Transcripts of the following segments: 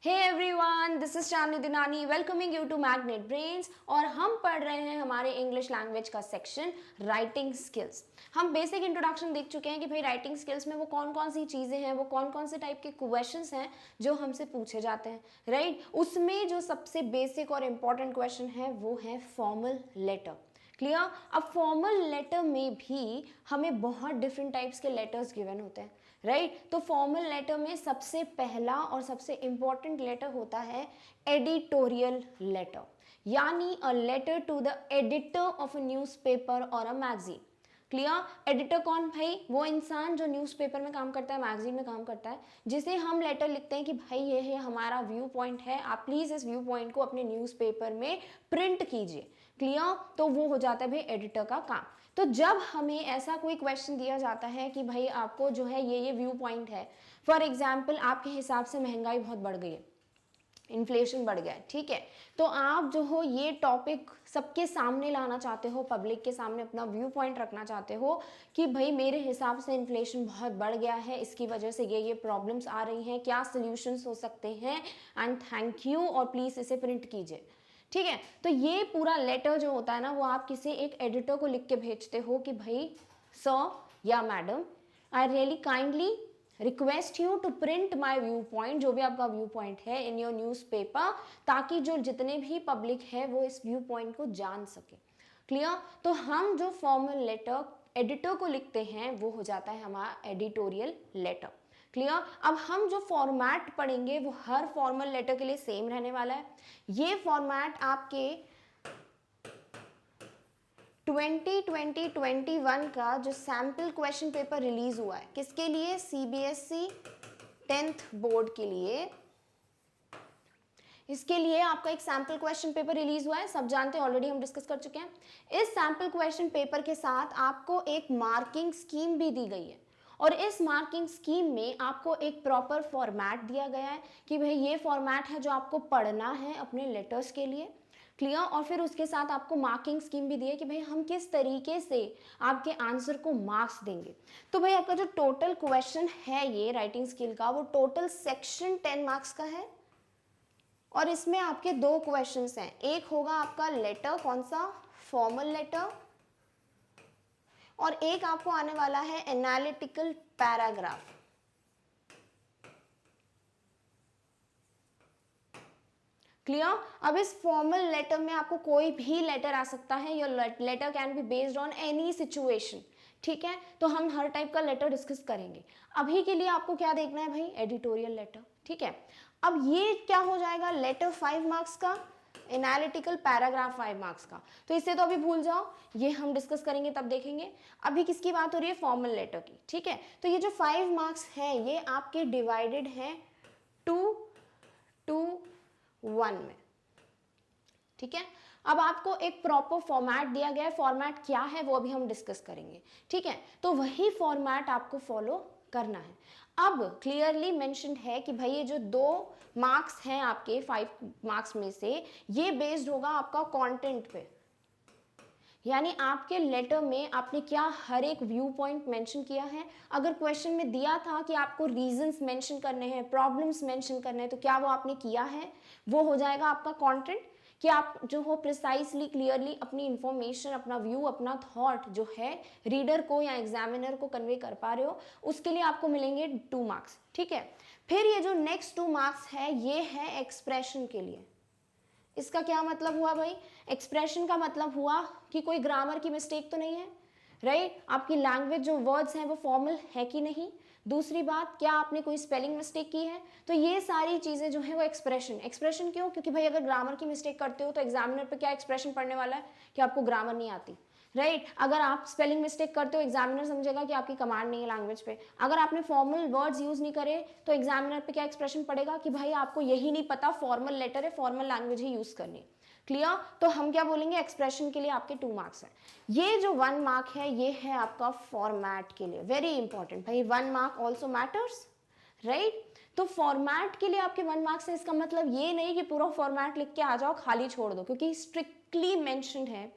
Hey everyone, this is Chandni Dinani welcoming you to Magnet Brains. और हम पढ़ रहे हैं हमारे इंग्लिश लैंग्वेज का सेक्शन राइटिंग स्किल्स। हम बेसिक इंट्रोडक्शन देख चुके हैं कि भाई राइटिंग स्किल्स में वो कौन कौन सी चीज़ें हैं, वो कौन कौन से टाइप के क्वेश्चंस हैं जो हमसे पूछे जाते हैं, राइट। उसमें जो सबसे बेसिक और इम्पॉर्टेंट क्वेश्चन है वो है फॉर्मल लेटर। क्लियर। अब फॉर्मल लेटर में भी हमें बहुत डिफरेंट टाइप्स के लेटर्स गिवन होते हैं, राइट। तो फॉर्मल लेटर में सबसे पहला और सबसे इंपॉर्टेंट लेटर होता है एडिटोरियल लेटर, यानी a letter to the editor of a newspaper और अ मैगजीन। क्लियर। एडिटर कौन भाई? वो इंसान जो न्यूज़पेपर में काम करता है, मैगजीन में काम करता है, जिसे हम लेटर लिखते हैं कि भाई ये हमारा व्यू पॉइंट है, आप प्लीज इस व्यू पॉइंट को अपने न्यूज़पेपर में प्रिंट कीजिए। क्लियर। तो वो हो जाता है भाई एडिटर का काम। तो जब हमें ऐसा कोई क्वेश्चन दिया जाता है कि भाई आपको जो है ये व्यू पॉइंट है, फॉर एग्जाम्पल आपके हिसाब से महंगाई बहुत बढ़ गई है, इन्फ्लेशन बढ़ गया है, ठीक है, तो आप जो हो ये टॉपिक सबके सामने लाना चाहते हो, पब्लिक के सामने अपना व्यू पॉइंट रखना चाहते हो कि भाई मेरे हिसाब से इन्फ्लेशन बहुत बढ़ गया है, इसकी वजह से ये प्रॉब्लम्स आ रही हैं, क्या सॉल्यूशंस हो सकते हैं, एंड थैंक यू, और प्लीज़ इसे प्रिंट कीजिए। ठीक है। तो ये पूरा लेटर जो होता है ना, वो आप किसी एक एडिटर को लिख के भेजते हो कि भाई सर या madam, I really kindly request you to print my viewpoint, जो भी आपका व्यू पॉइंट है, इन योर न्यूज़ पेपर, ताकि जो जितने भी पब्लिक है वो इस व्यू पॉइंट को जान सके। क्लियर। तो हम जो फॉर्मल लेटर एडिटर को लिखते हैं वो हो जाता है हमारा एडिटोरियल लेटर। क्लियर। अब हम जो फॉर्मेट पढ़ेंगे वो हर फॉर्मल लेटर के लिए सेम रहने वाला है। ये फॉर्मेट आपके 2020-21 का जो सैम्पल क्वेश्चन पेपर रिलीज हुआ है, किसके लिए? सीबीएसई 10th बोर्ड के लिए। इसके लिए आपका एक सैम्पल क्वेश्चन पेपर रिलीज हुआ है, सब जानते हैं, ऑलरेडी हम डिस्कस कर चुके हैं। इस सैम्पल क्वेश्चन पेपर के साथ आपको एक मार्किंग स्कीम भी दी गई है, और इस मार्किंग स्कीम में आपको एक प्रॉपर फॉर्मेट दिया गया है कि भाई ये फॉर्मेट है जो आपको पढ़ना है अपने लेटर्स के लिए। क्लियर। और फिर उसके साथ आपको मार्किंग स्कीम भी दी है कि भाई हम किस तरीके से आपके आंसर को मार्क्स देंगे। तो भाई आपका जो टोटल क्वेश्चन है ये राइटिंग स्किल का, वो टोटल सेक्शन 10 मार्क्स का है, और इसमें आपके दो क्वेश्चंस हैं। एक होगा आपका लेटर, कौन सा? फॉर्मल लेटर, और एक आपको आने वाला है एनालिटिकल पैराग्राफ। क्लियर। अब इस फॉर्मल लेटर में आपको कोई भी लेटर आ सकता है, your letter can be based on any situation. ठीक है। तो हम हर टाइप का लेटर डिस्कस करेंगे। अभी के लिए आपको क्या देखना है भाई? Editorial letter. ठीक है। अब ये क्या हो जाएगा? लेटर 5 मार्क्स का, एनालिटिकल पैराग्राफ 5 मार्क्स का। तो इससे तो अभी भूल जाओ, ये हम डिस्कस करेंगे तब देखेंगे। अभी किसकी बात हो रही है? फॉर्मल लेटर की। ठीक है। तो ये जो 5 मार्क्स है ये आपके डिवाइडेड है 2-1 में। ठीक है। अब आपको एक प्रॉपर फॉर्मेट दिया गया है, फॉर्मेट क्या है वो अभी हम डिस्कस करेंगे। ठीक है। तो वही फॉर्मेट आपको फॉलो करना है। अब क्लियरली मेंशन है कि भाई ये जो 2 मार्क्स हैं आपके 5 मार्क्स में से, ये बेस्ड होगा आपका कंटेंट पे, यानी आपके लेटर में आपने क्या हर एक व्यू पॉइंट मेंशन किया है। अगर क्वेश्चन में दिया था कि आपको रीजंस मेंशन करने हैं, प्रॉब्लम्स मेंशन करने हैं, तो क्या वो आपने किया है? वो हो जाएगा आपका कंटेंट, कि आप जो हो प्रिसाइसली क्लियरली अपनी इंफॉर्मेशन, अपना व्यू, अपना थॉट जो है रीडर को या एग्जामिनर को कन्वे कर पा रहे हो, उसके लिए आपको मिलेंगे 2 मार्क्स। ठीक है। फिर ये जो नेक्स्ट 2 मार्क्स है ये है एक्सप्रेशन के लिए। इसका क्या मतलब हुआ भाई? एक्सप्रेशन का मतलब हुआ कि कोई ग्रामर की मिस्टेक तो नहीं है, राइट। आपकी लैंग्वेज जो वर्ड्स हैं वो फॉर्मल है कि नहीं। दूसरी बात, क्या आपने कोई स्पेलिंग मिस्टेक की है? तो ये सारी चीज़ें जो है वो एक्सप्रेशन क्यों? क्योंकि भाई अगर ग्रामर की मिस्टेक करते हो तो एग्जामिनर पे क्या एक्सप्रेशन पढ़ने वाला है कि आपको ग्रामर नहीं आती, राइट। अगर आप स्पेलिंग मिस्टेक करते हो एग्जामिनर समझेगा कि आपकी कमांड नहीं है लैंग्वेज पे। अगर आपने फॉर्मल वर्ड्स यूज नहीं करे तो एग्जामिनर पे क्या एक्सप्रेशन पड़ेगा कि भाई आपको यही नहीं पता फॉर्मल लेटर है, फॉर्मल लैंग्वेज ही यूज करनी। क्लियर। तो हम क्या बोलेंगे? एक्सप्रेशन के लिए आपके 2 मार्क्स हैं। ये जो 1 मार्क है ये है आपका फॉर्मेट के लिए, वेरी इंपॉर्टेंट भाई, 1 मार्क ऑल्सो मैटर्स, राइट। तो फॉर्मेट के लिए आपके 1 मार्क्स है। इसका मतलब ये नहीं कि पूरा फॉर्मेट लिख के आ जाओ, खाली छोड़ दो, क्योंकि स्ट्रिक्टली मेंशन्ड है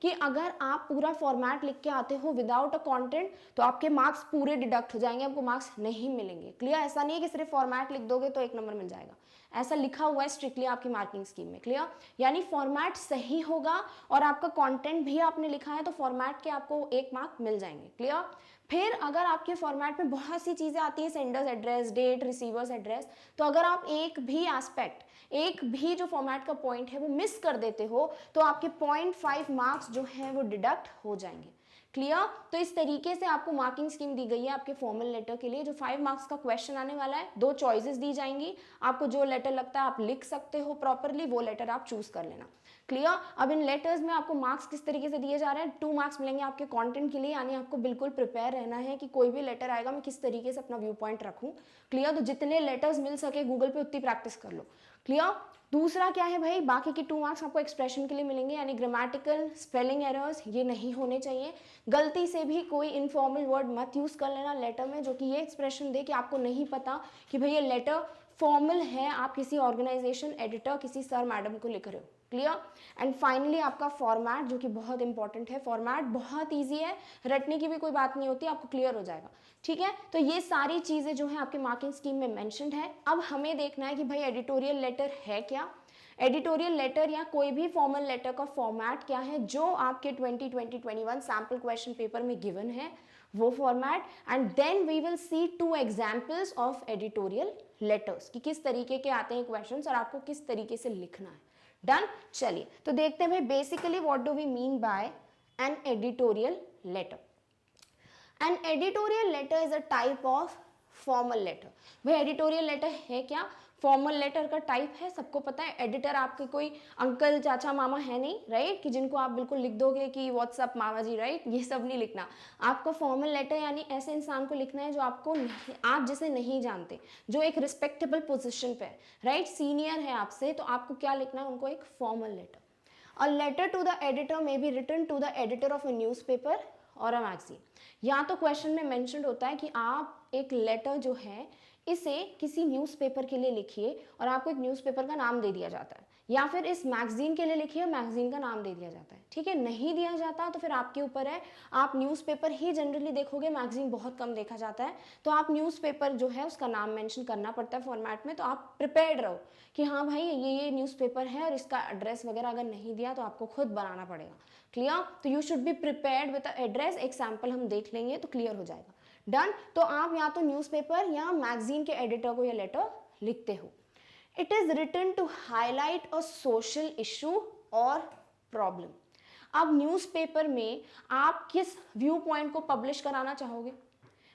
कि अगर आप पूरा फॉर्मेट लिख के आते हो विदाउट अ कंटेंट तो आपके मार्क्स पूरे डिडक्ट हो जाएंगे, आपको मार्क्स नहीं मिलेंगे। क्लियर। ऐसा नहीं है कि सिर्फ फॉर्मेट लिख दोगे तो 1 नंबर मिल जाएगा, ऐसा लिखा हुआ है स्ट्रिक्टली आपकी मार्किंग स्कीम में, क्लियर। यानी फॉर्मेट सही होगा और आपका कंटेंट भी आपने लिखा है तो फॉर्मेट के आपको 1 मार्क मिल जाएंगे, क्लियर। फिर अगर आपके फॉर्मेट में बहुत सी चीज़ें आती हैं, sender's address, date, receiver's address, तो अगर आप एक भी एस्पेक्ट, एक भी जो फॉर्मेट का पॉइंट है वो मिस कर देते हो तो आपके 0.5 मार्क्स जो है वो डिडक्ट हो जाएंगे, क्लियर। तो इस तरीके से आपको मार्किंग स्कीम दी गई है आपके फॉर्मल लेटर के लिए। जो 5 मार्क्स का क्वेश्चन आने वाला है, 2 चॉइसेस दी जाएंगी, आपको जो लेटर लगता है आप लिख सकते हो प्रॉपरली, वो लेटर आप चूज कर लेना, क्लियर। अब इन लेटर्स में आपको मार्क्स किस तरीके से दिए जा रहे हैं, 2 मार्क्स मिलेंगे आपके कंटेंट के लिए, यानी आपको बिल्कुल प्रिपेयर रहना है कि कोई भी लेटर आएगा मैं किस तरीके से अपना व्यू पॉइंट रखूं, क्लियर। तो जितने लेटर्स मिल सके गूगल पे उतनी प्रैक्टिस कर लो, क्लियर। दूसरा क्या है भाई, बाकी के 2 मार्क्स आपको एक्सप्रेशन के लिए मिलेंगे, यानी ग्रामेटिकल स्पेलिंग एरर्स ये नहीं होने चाहिए। गलती से भी कोई इनफॉर्मल वर्ड मत यूज कर लेना लेटर में जो कि ये एक्सप्रेशन दे कि आपको नहीं पता कि भाई ये लेटर फॉर्मल है, आप किसी ऑर्गेनाइजेशन एडिटर, किसी सर मैडम को लिख रहे हो, क्लियर। एंड फाइनली आपका फॉर्मेट जो कि बहुत इंपॉर्टेंट है, फॉर्मेट बहुत ईजी है, रटने की भी कोई बात नहीं होती, आपको क्लियर हो जाएगा, ठीक है। तो ये सारी चीजें जो है आपके मार्किंग स्कीम में मेंशन्ड है। अब हमें देखना है कि भाई एडिटोरियल लेटर है क्या, एडिटोरियल लेटर या कोई भी फॉर्मल लेटर का फॉर्मेट क्या है जो आपके 2020-21 सैम्पल क्वेश्चन पेपर में गिवन है, वो format. And then we will see 2 examples of editorial letters कि किस तरीके के आते हैं क्वेश्चंस और आपको किस तरीके से लिखना है। डन, चलिए तो देखते हैं भाई basically what do we mean by an editorial letter. An editorial letter is a type of formal letter. भाई एडिटोरियल लेटर है क्या, फॉर्मल लेटर का टाइप है, सबको पता है। एडिटर आपके कोई अंकल चाचा मामा है नहीं, राइट, कि जिनको आप बिल्कुल लिख दोगे कि व्हाट्सअप मामा जी, राइट, ये सब नहीं लिखना। आपका फॉर्मल लेटर यानी ऐसे इंसान को लिखना है जो आपको आप जिसे नहीं जानते, जो एक रिस्पेक्टेबल पोजिशन पे है, राइट, सीनियर है आपसे, तो आपको क्या लिखना है, उनको एक formal letter. A letter to the editor may be written to the editor of a newspaper और अ मैगजीन। या तो क्वेश्चन में मेंशन होता है कि आप एक लेटर जो है इसे किसी न्यूज़पेपर के लिए लिखिए और आपको एक न्यूज़पेपर का नाम दे दिया जाता है, या फिर इस मैगजीन के लिए लिखिए, मैगजीन का नाम दे दिया जाता है, ठीक है। नहीं दिया जाता तो फिर आपके ऊपर है, आप न्यूज़पेपर ही जनरली देखोगे, मैगजीन बहुत कम देखा जाता है, तो आप न्यूज़पेपर जो है उसका नाम मेंशन करना पड़ता है फॉर्मेट में। तो आप प्रिपेयर्ड रहो कि हाँ भाई ये न्यूज़पेपर है और इसका एड्रेस वगैरह अगर नहीं दिया तो आपको खुद बनाना पड़ेगा, क्लियर। तो you should be prepared with address. एक सैम्पल हम देख लेंगे तो क्लियर हो जाएगा। डन, तो आप या तो न्यूज़पेपर या मैगजीन के एडिटर को ये लेटर लिखते हो। It is written to highlight a social issue और प्रॉब्लम। अब न्यूज़पेपर में आप किस व्यू पॉइंट को पब्लिश कराना चाहोगे,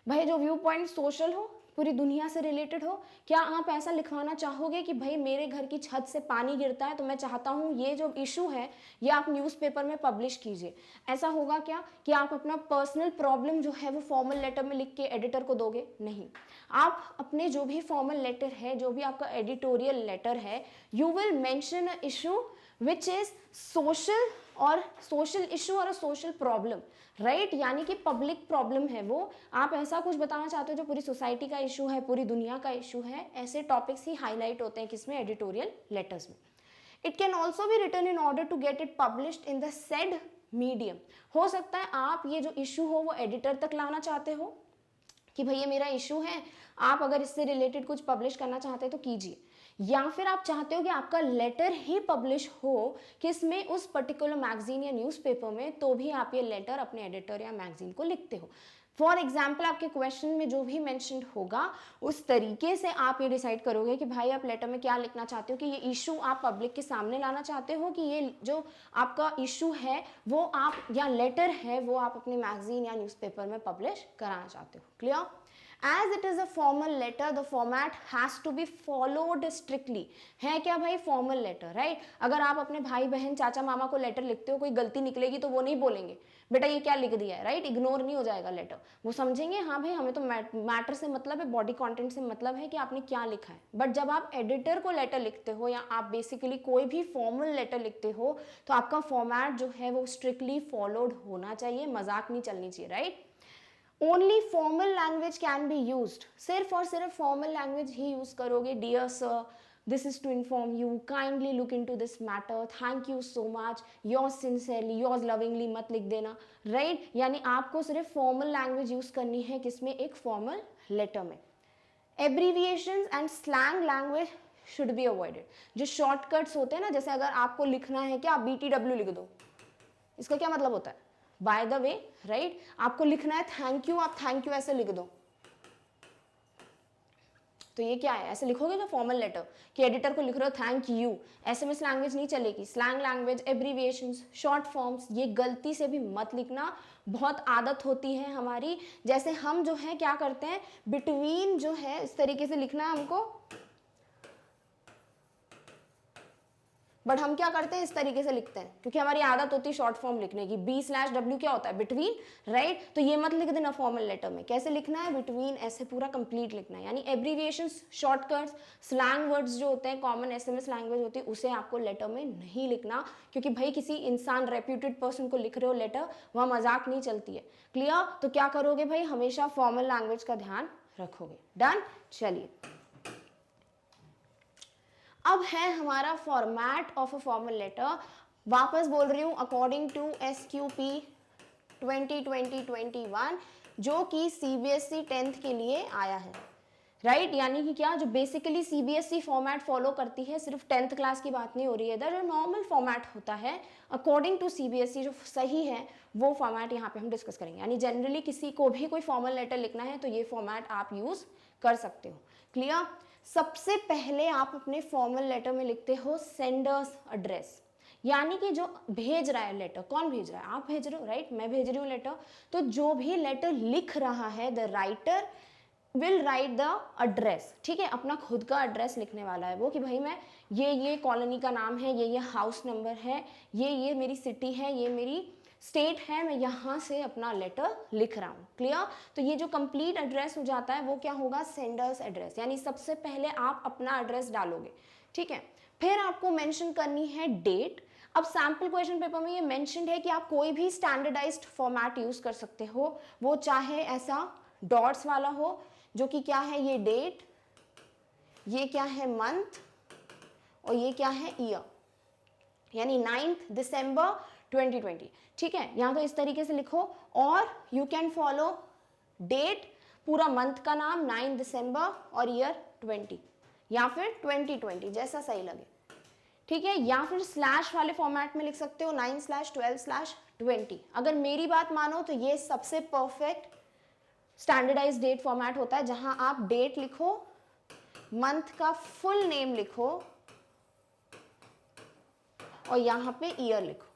भाई जो व्यू पॉइंट सोशल हो, पूरी दुनिया से रिलेटेड हो। क्या आप ऐसा लिखवाना चाहोगे कि भाई मेरे घर की छत से पानी गिरता है तो मैं चाहता हूँ ये जो इशू है ये आप न्यूज़पेपर में पब्लिश कीजिए, ऐसा होगा क्या कि आप अपना पर्सनल प्रॉब्लम जो है वो फॉर्मल लेटर में लिख के एडिटर को दोगे? नहीं, आप अपने जो भी फॉर्मल लेटर है, जो भी आपका एडिटोरियल लेटर है, you will mention a issue which is social और सोशल इशू और सोशल प्रॉब्लम, राइट, यानी कि पब्लिक प्रॉब्लम है वो, आप ऐसा कुछ बताना चाहते हो जो पूरी सोसाइटी का इशू है, पूरी दुनिया का इशू है। ऐसे टॉपिक्स ही हाईलाइट होते हैं किसमें, एडिटोरियल लेटर्स में। It can also be written in order to get it published in the said medium. हो सकता है आप ये जो इशू हो वो एडिटर तक लाना चाहते हो कि भाई ये मेरा इशू है, आप अगर इससे रिलेटेड कुछ पब्लिश करना चाहते हैं तो कीजिए, या फिर आप चाहते हो कि आपका लेटर ही पब्लिश हो किसमें, उस पर्टिकुलर मैगजीन या न्यूज़पेपर में, तो भी आप ये लेटर अपने एडिटर या मैगजीन को लिखते हो। फॉर एग्जाम्पल आपके क्वेश्चन में जो भी मेंशन होगा उस तरीके से आप ये डिसाइड करोगे कि भाई आप लेटर में क्या लिखना चाहते हो, कि ये इशू आप पब्लिक के सामने लाना चाहते हो, कि ये जो आपका इशू है वो आप, या लेटर है वो आप अपने मैगजीन या न्यूज़पेपर में पब्लिश कराना चाहते हो, clear. As it is a formal letter, the format has to be followed strictly। है क्या भाई फॉर्मल लेटर, राइट। अगर आप अपने भाई बहन चाचा मामा को लेटर लिखते हो, कोई गलती निकलेगी तो वो नहीं बोलेंगे बेटा ये क्या लिख दिया है, राइट, इग्नोर नहीं हो जाएगा लेटर, वो समझेंगे हाँ भाई हमें तो मैटर से मतलब है, बॉडी कंटेंट से मतलब है कि आपने क्या लिखा है। बट जब आप एडिटर को लेटर लिखते हो या आप बेसिकली कोई भी फॉर्मल लेटर लिखते हो तो आपका फॉर्मेट जो है वो स्ट्रिक्टली फॉलोड होना चाहिए, मजाक नहीं चलनी चाहिए, right. Only formal language can be used, सिर्फ और सिर्फ फॉर्मल लैंग्वेज ही यूज करोगे। Dear sir, this is to inform you, kindly look into this matter, thank you so much, yours sincerely, yours lovingly मत लिख देना, right. यानी आपको सिर्फ फॉर्मल लैंग्वेज यूज करनी है किसमें, एक फॉर्मल लेटर में। Abbreviations and slang language should be avoided. जो शॉर्टकट्स होते हैं ना, जैसे अगर आपको लिखना है कि आप BTW लिख दो, इसका क्या मतलब होता है? By the way, right? आपको लिखना है थैंक यू, आप थैंक यू ऐसे लिख दो, तो ये क्या है? ऐसे लिखोगे जो फॉर्मल लेटर कि एडिटर को लिख रहे हो थैंक यू। एसएमएस लैंग्वेज नहीं चलेगी, slang language, abbreviations, short forms, ये गलती से भी मत लिखना। बहुत आदत होती है हमारी, जैसे हम जो है क्या करते हैं, बिटवीन जो है इस तरीके से लिखना है हमको, बट हम क्या करते हैं, इस तरीके से लिखते हैं क्योंकि हमारी आदत होती है शॉर्ट फॉर्म लिखने की। B/W क्या होता है? Between, right? तो ये मत लिख देना फॉर्मल लेटर में। कैसे लिखना है? बिटवीन, ऐसे पूरा कंप्लीट लिखना है। यानी एब्रीविएशंस, शॉर्टकट्स, स्लैंग वर्ड्स जो होते हैं, कॉमन एसएमएस लैंग्वेज होती है, उसे आपको लेटर में नहीं लिखना, क्योंकि भाई किसी इंसान, रेप्यूटेड पर्सन को लिख रहे हो लेटर, वहाँ मजाक नहीं चलती है। क्लियर? तो क्या करोगे भाई, हमेशा फॉर्मल लैंग्वेज का ध्यान रखोगे। डन? चलिए, अब है हमारा format of a formal letter. वापस बोल रही हूँ, अकॉर्डिंग टू SQP 2020-21, जो कि CBSE 10th के लिए आया है, राइट? यानी कि क्या, जो बेसिकली CBSE फॉर्मेट फॉलो करती है, सिर्फ 10th क्लास की बात नहीं हो रही है इधर, जो नॉर्मल फॉर्मेट होता है अकॉर्डिंग टू CBSE, जो सही है वो फॉर्मेट यहाँ पे हम डिस्कस करेंगे। यानी जनरली किसी को भी कोई फॉर्मल लेटर लिखना है तो ये फॉर्मेट आप यूज कर सकते हो। क्लियर? सबसे पहले आप अपने फॉर्मल लेटर में लिखते हो सेंडर्स एड्रेस, यानी कि जो भेज रहा है लेटर, कौन भेज रहा है? आप भेज रहे हो, राइट? मैं भेज रही हूँ लेटर, तो जो भी लेटर लिख रहा है, the writer will write the address, ठीक है? अपना खुद का एड्रेस लिखने वाला है वो, कि भाई मैं ये कॉलोनी का नाम है, ये हाउस नंबर है, ये मेरी सिटी है, ये मेरी स्टेट है, मैं यहाँ से अपना लेटर लिख रहा हूँ। क्लियर? तो ये जो कंप्लीट एड्रेस हो जाता है वो क्या होगा? Sender's address. यानी सबसे पहले आप अपना एड्रेस डालोगे, ठीक है? फिर आपको मेंशन करनी है डेट। अब सैम्पल क्वेश्चन पेपर में ये मेंशन्ड है कि आप कोई भी स्टैंडर्डाइज्ड फॉर्मेट यूज कर सकते हो, वो चाहे ऐसा डॉट्स वाला हो, जो कि क्या है, ये डेट, ये क्या है, मंथ, और ये क्या है, ईयर, यानी 9 दिसंबर 2020, ठीक है? यहाँ तो इस तरीके से लिखो, और यू कैन फॉलो डेट, पूरा मंथ का नाम 9 दिसंबर, और ईयर 20, या फिर 2020, जैसा सही लगे, ठीक है? या फिर स्लैश वाले फॉर्मेट में लिख सकते हो 9/12/20। अगर मेरी बात मानो तो ये सबसे परफेक्ट स्टैंडर्डाइज डेट फॉर्मेट होता है, जहां आप डेट लिखो, मंथ का फुल नेम लिखो, और यहाँ पे ईयर लिखो,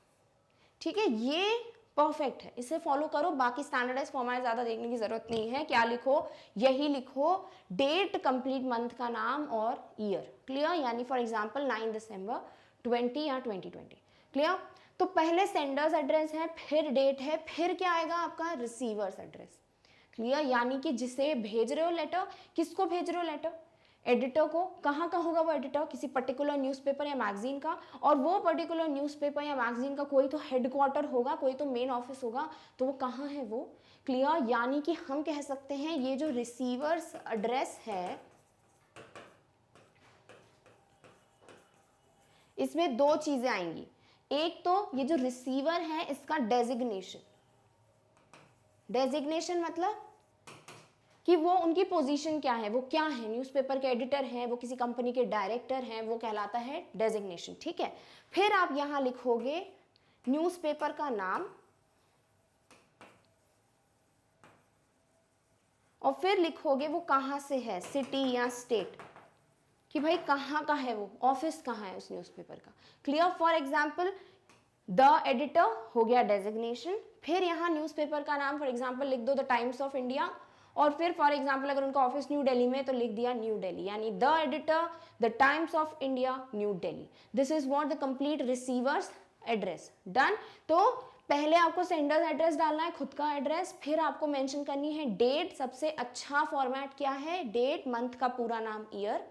ठीक है? ये परफेक्ट है, इसे फॉलो करो। बाकी स्टैंडर्डाइज फॉर्मेट ज़्यादा देखने की जरूरत नहीं है। क्या लिखो? यही लिखो, डेट, कंप्लीट मंथ का नाम और ईयर। क्लियर? यानी फॉर एग्जांपल 9 दिसंबर 20 या 2020। क्लियर? तो पहले सेंडर्स एड्रेस है, फिर डेट है, फिर क्या आएगा आपका? Receiver's address. क्लियर? यानी कि जिसे भेज रहे हो लेटर, किसको भेज रहे हो लेटर? एडिटर को। कहाँ का होगा वो एडिटर? किसी पर्टिकुलर न्यूज़पेपर या मैगजीन का, और वो पर्टिकुलर न्यूज़पेपर या मैगजीन का कोई तो हेडक्वार्टर होगा, कोई तो मेन ऑफिस होगा, तो वो कहाँ है वो? क्लियर? यानी कि हम कह सकते हैं ये जो रिसीवर्स एड्रेस है, इसमें दो चीजें आएंगी। एक तो ये जो रिसीवर है इसका डेजिग्नेशन, डेजिग्नेशन मतलब कि वो उनकी पोजीशन क्या है, वो क्या है, न्यूज़पेपर के एडिटर हैं, वो किसी कंपनी के डायरेक्टर हैं, वो कहलाता है डेजिग्नेशन, ठीक है? फिर आप यहां लिखोगे न्यूज़पेपर का नाम, और फिर लिखोगे वो कहाँ से है, सिटी या स्टेट, कि भाई कहाँ का है वो, ऑफिस कहाँ है उस न्यूज़पेपर का। Clear? For example the editor हो गया डेजिग्नेशन, फिर यहाँ न्यूज़पेपर का नाम फॉर एग्जाम्पल लिख दो द टाइम्स ऑफ इंडिया, और फिर फॉर एग्जाम्पल अगर उनका ऑफिस न्यू दिल्ली में तो लिख दिया न्यू दिल्ली, यानी the editor, the Times of India, New Delhi. This is what the complete receiver's address. Done? तो पहले आपको सेंडर्स एड्रेस डालना है, खुद का एड्रेस, फिर आपको मेंशन करनी है डेट, सबसे अच्छा फॉर्मेट क्या है, डेट, मंथ का पूरा नाम, ईयर,